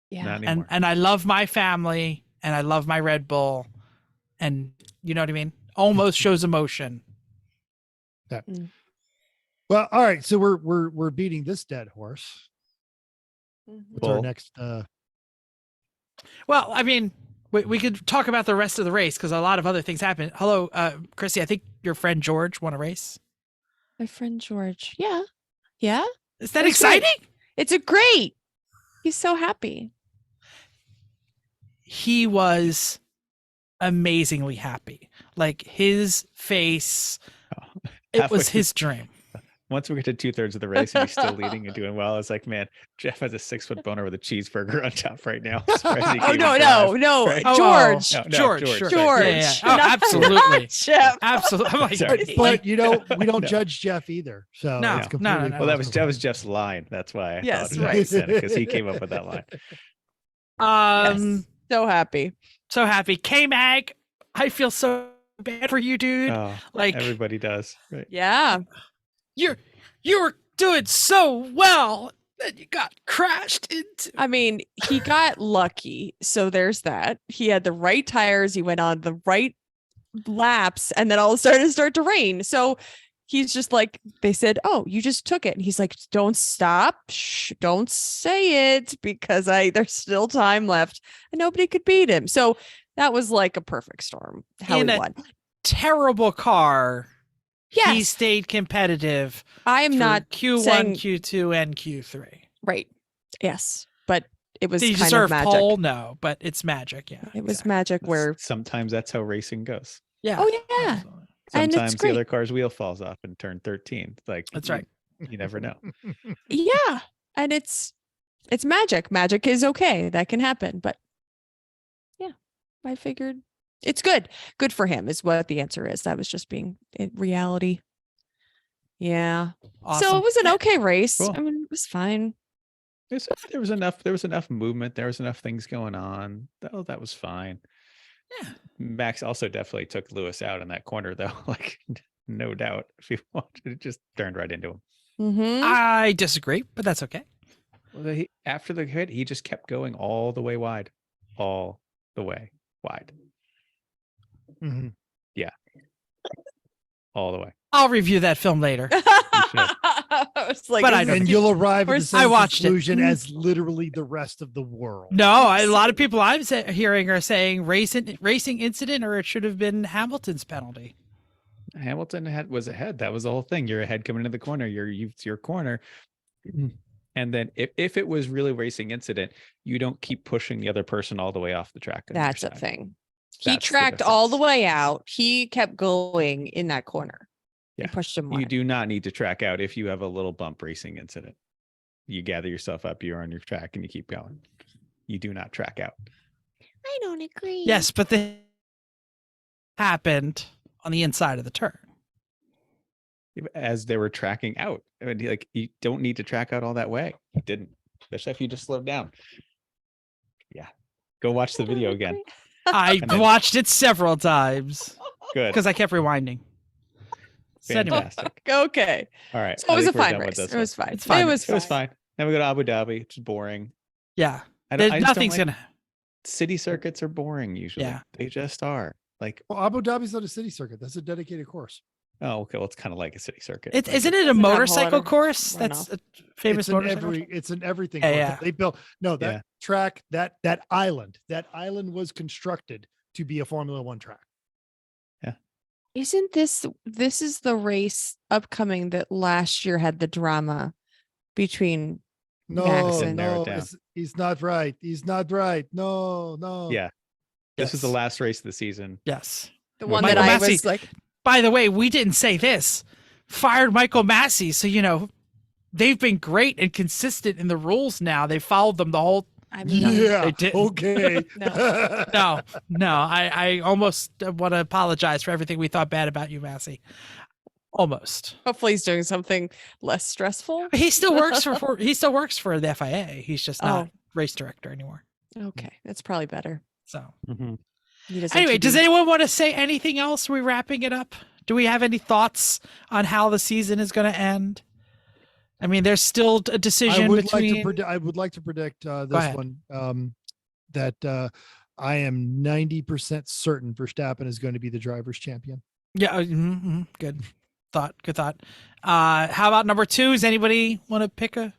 Yeah. And I love my family and I love my Red Bull, and you know what I mean? Almost shows emotion. Yeah. Well, all right. So we're beating this dead horse. What's our next? Well, I mean, we could talk about the rest of the race because a lot of other things happened. Hello, Chrissy. I think your friend George won a race. my friend George. Yeah. Yeah. Is that That's exciting? great. It's a great. He's so happy. He was amazingly happy. Like his face, it was his dream. Once we get to 2/3 of the race and he's still leading and doing well, it's like, man, Jeff has a 6-foot boner with a cheeseburger on top right now. Oh, no. Right? George. George. Right. Oh, absolutely. Jeff. Absolutely. I'm like, Sorry. But we don't judge Jeff either. So No, it's completely no. Well, that possible. was Jeff's line. That's why I Yes, thought right. because he came up with that line. Yes. So happy. So happy. K-Mag, I feel so bad for you, dude. Oh, like everybody does. Right. Yeah. You were doing so well that you got crashed into. I mean, he got lucky. So there's that. He had the right tires. He went on the right laps, and then all of a sudden it started to rain. So he's just like, they said, "Oh, you just took it." And he's like, "Don't stop. Shh, don't say it because there's still time left." And nobody could beat him. So that was like a perfect storm. How In he a won. Terrible car. Yes. He stayed competitive. I am through not Q1, saying- Q2, and Q3. Right. Yes. But it was Did he kind of deserve magic. pole? No, but it's magic. Yeah. It was magic where, Sometimes that's how racing goes. Yeah. oh yeah. Absolutely. And it's Sometimes the great. other car's wheel falls off in turn 13. Like That's right. You never know. Yeah. And it's magic. Magic is okay. That can happen. But yeah, I figured it's good. Good for him is what the answer is. That was just being in reality. Yeah. Awesome. So it was an okay race. Cool. I mean, it was fine. There was enough movement. There was enough things going on. That was fine. Yeah. Max also definitely took Lewis out in that corner, though. Like, no doubt. If he wanted, it just turned right into him. Mm-hmm. I disagree, but that's okay. Well, after the hit, he just kept going all the way wide. All the way wide. Mhm. All the way. I'll review that film later. I was like, But I is don't And this- you'll arrive at the Where's- same I watched it. conclusion as literally the rest of the world. No, a lot of people I'm hearing are saying racing incident, or it should have been Hamilton's penalty. Hamilton was ahead. That was the whole thing. You're ahead coming into the corner. It's your corner. And then if it was really racing incident, you don't keep pushing the other person all the way off the track. on your That's a side. thing. He That's the tracked all the difference. way out. He kept going in that corner. Yeah. He pushed him more. You do not need to track out if you have a little bump racing incident. You gather yourself up, you're on your track, and you keep going. You do not track out. I don't agree. Yes, but the happened on the inside of the turn. As they were tracking out. I mean, like, you don't need to track out all that way. You didn't. Especially if you just slowed down. Yeah. Go watch the video again. I And then- watched it several times Good. because I kept rewinding. So anyway, Fantastic. Okay. All right. So it I was a think we're fine done with race. this It was one. fine. It's fine. It was It was fine. Then we go to Abu Dhabi. It's boring. yeah, I there's just don't nothing's like- gonna. City circuits are boring usually. Yeah. They just are. Like, Well, Abu Dhabi's not a city circuit. That's a dedicated course. oh, okay. Well, it's kind of like a city circuit. It Like, isn't it a Doesn't have a lot motorcycle of course? runoff. That's a famous it's an motorcycle. it's an everything. Yeah, course. yeah. They built that Yeah. track, that island was constructed to be a Formula One track. Isn't this is the race upcoming that last year had the drama between No, Max and- narrow it no, down. he's not right. He's not right. No, no. Yeah. This was the Yes. last race of the season. Yes. the one Michael that I Massey. was like, By the way, we didn't say this. Fired Michael Massey, so they've been great and consistent in the rules now. They followed them the whole. I mean, Yeah. They didn't. Okay. No. I almost want to apologize for everything we thought bad about you, Massey. Almost. hopefully he's doing something less stressful. He still works for the FIA. He's just not Oh. race director anymore. Okay, that's probably better. So He doesn't anyway, have to does do- anyone want to say anything else? Are we wrapping it up? Do we have any thoughts on how the season is going to end? I mean, there's still a decision between. I would like to predict this ahead. one. That I am 90% certain Verstappen is going to be the drivers' champion. Yeah, good thought. Good thought. How about number 2? Does anybody want to pick a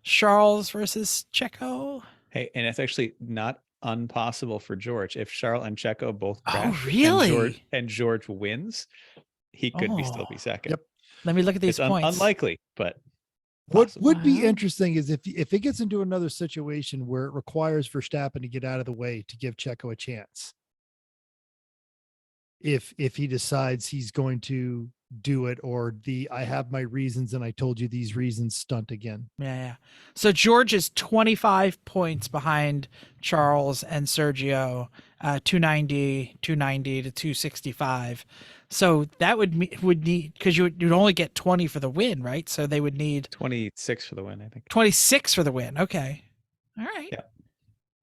Charles versus Checo? Hey, and it's actually not impossible for George. If Charles and Checo both crash really? and George wins, he could still Oh. be second. Yep. Let me look at these It's points. unlikely, but What possible. would be Wow. interesting is if it gets into another situation where it requires Verstappen to get out of the way to give Checo a chance. If he decides he's going to do it, or I have my reasons and I told you these reasons stunt again. Yeah. So George is 25 points behind Charles and Sergio, 290 to 265. So that would need, because you'd only get 20 for the win, right? So they would need 26 for the win, I think. 26 for the win. Okay. All right. Yeah.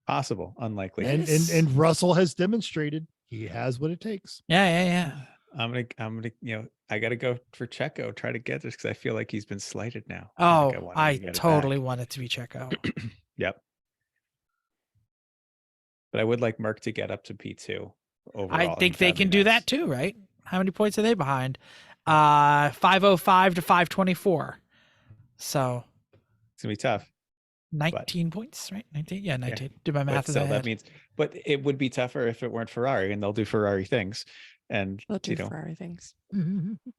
Possible, unlikely. And Russell has demonstrated he has what it takes. Yeah. I'm gonna, I gotta go for Checo, try to get this because I feel like he's been slighted now. Oh, want him I to get it totally back. want it to be Checo. Yep. But I would like Merck to get up to P2 overall. I think they That'd be can do that nice. too, right? How many points are they behind? 505 to 524. So It's gonna be tough. 19 points, right? 19? Yeah, 19. Do my But math in still, my that head. means, but it would be tougher if it weren't Ferrari, and they'll do Ferrari things, and We'll do you know, Ferrari things.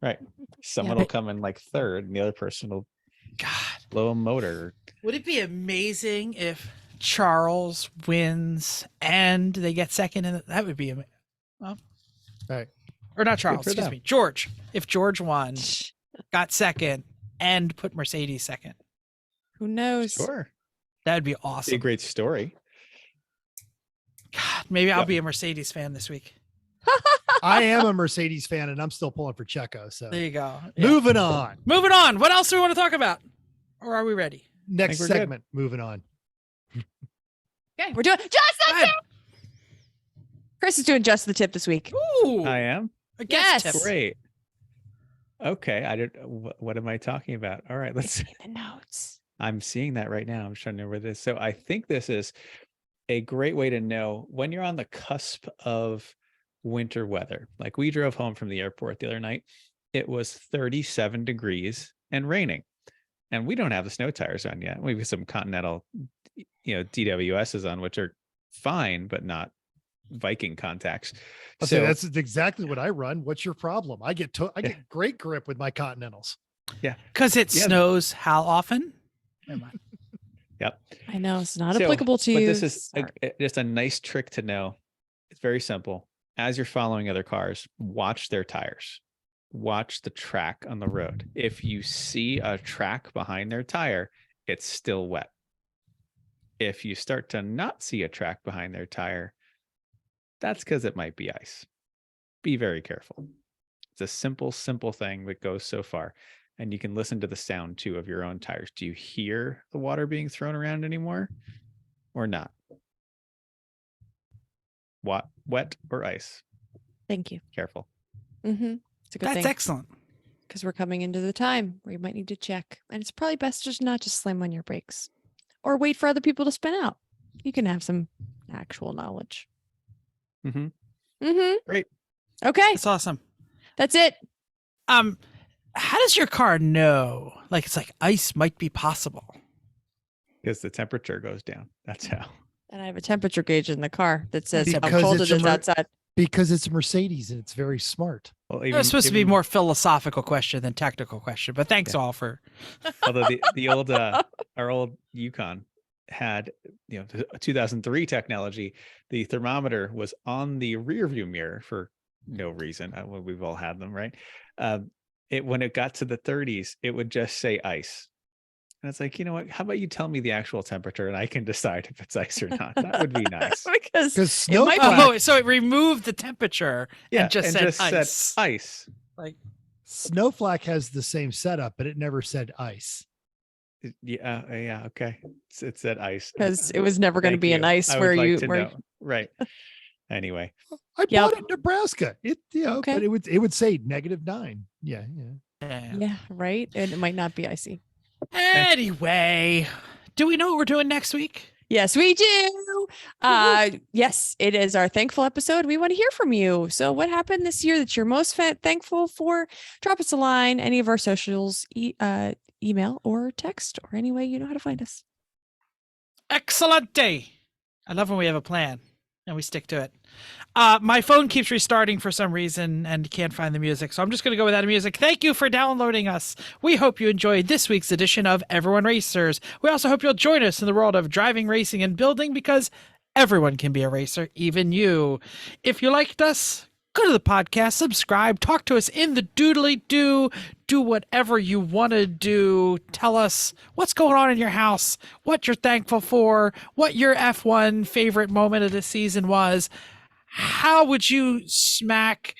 right? Someone will come in like third, and the other person will God. blow a motor. Would it be amazing if Charles wins and they get second? And that would be amazing. Well, Right. or not Charles, for excuse them. me. George. If George won, got second, and put Mercedes second, Who knows? Sure, that would be be a awesome. great story. God, maybe I'll Yep. be a Mercedes fan this week. I am a Mercedes fan, and I'm still pulling for Checo. So There you go. Yeah. moving on. Moving on. What else do we want to talk about? Or are we ready? Next we're good. segment. Moving on. Okay, we're doing just the tip. Chris is doing just the tip this week. Ooh. I am. A guest Yes. tip. Great. Okay. I did. What am I talking about? All right. Let's. The notes. I'm seeing that right now. I'm trying to know where this. So I think this is a great way to know when you're on the cusp of winter weather. Like we drove home from the airport the other night. It was 37 degrees and raining. And we don't have the snow tires on yet. We have some Continental, DWSs on, which are fine, but not Viking contacts. So that's exactly what I run. What's your problem? I get great grip with my Continentals. Yeah. Because it snows how often? Never mind. Yep. I know it's not applicable to you. But this is just a nice trick to know. It's very simple. As you're following other cars, watch their tires. Watch the track on the road. If you see a track behind their tire, it's still wet. If you start to not see a track behind their tire, that's because it might be ice. Be very careful. It's a simple thing that goes so far. And you can listen to the sound too of your own tires. Do you hear the water being thrown around anymore or not? Wet or ice? Thank you. Careful. Mm-hmm. It's a good That's thing. excellent. Because we're coming into the time where you might need to check. And it's probably best just not just slam on your brakes or wait for other people to spin out. You can have some actual knowledge. Mm-hmm. Mm-hmm. Great. Okay. That's awesome. That's it. How does your car know? Like it's like ice might be possible. Because the temperature goes down. That's how. And I have a temperature gauge in the car that says how Because cold it's it a is outside. Because it's a Mercedes and it's very smart. Well, It was supposed to be more philosophical question than technical question, but thanks all for. Although the old our old Yukon had the 2003 technology. The thermometer was on the rear view mirror for no reason. We've all had them, right? When it got to the 30s, it would just say ice. And it's like, you know what? How about you tell me the actual temperature and I can decide if it's ice or not? That would be nice. Because snow might flag, Oh, so it removed the temperature and just said ice. Said ice. Like Snowflake has the same setup, but it never said ice. Yeah. Okay. It said ice. because it was never going to Thank be you. an ice I would where like you to where know. Right. Anyway. I Yep. bought it in Nebraska. Okay. But it would say -9. Yeah. yeah, right. And it might not be icy. Anyway, do we know what we're doing next week? Yes, we do. Yes, it is our thankful episode. We want to hear from you. So what happened this year that you're most thankful for? Drop us a line, any of our socials, email or text, or any way you know how to find us. Excellent day. I love when we have a plan and we stick to it. My phone keeps restarting for some reason and can't find the music, so I'm just going to go without music. Thank you for downloading us. We hope you enjoyed this week's edition of Everyone Racers. We also hope you'll join us in the world of driving, racing, and building, because everyone can be a racer, even you. If you liked us, go to the podcast, subscribe, talk to us in the doodly-doo, do whatever you want to do. Tell us what's going on in your house, what you're thankful for, what your F1 favorite moment of the season was. How would you smack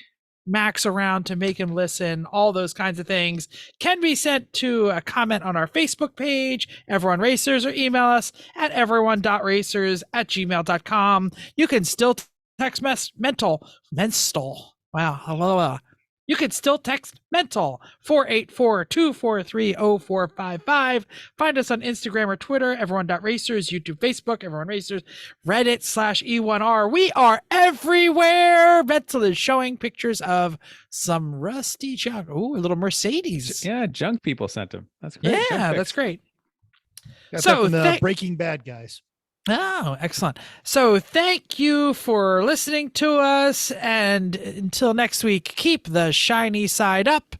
Max around to make him listen? All those kinds of things can be sent to a comment on our Facebook page, Everyone Racers, or email us at everyone.racers@gmail.com. You can still text mental. Wow. You can still text mental 484-243-0455. Find us on Instagram or Twitter, everyone.racers, YouTube, Facebook, Everyone Racers, Reddit /E1R. We are everywhere. Mental is showing pictures of some rusty junk. Oh, a little Mercedes. Yeah, junk people sent them. That's great. Yeah, Junk that's pics. great. That's So up in the Breaking Bad guys. Oh, excellent. So thank you for listening to us. And until next week, keep the shiny side up.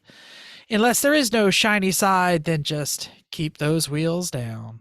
Unless there is no shiny side, then just keep those wheels down.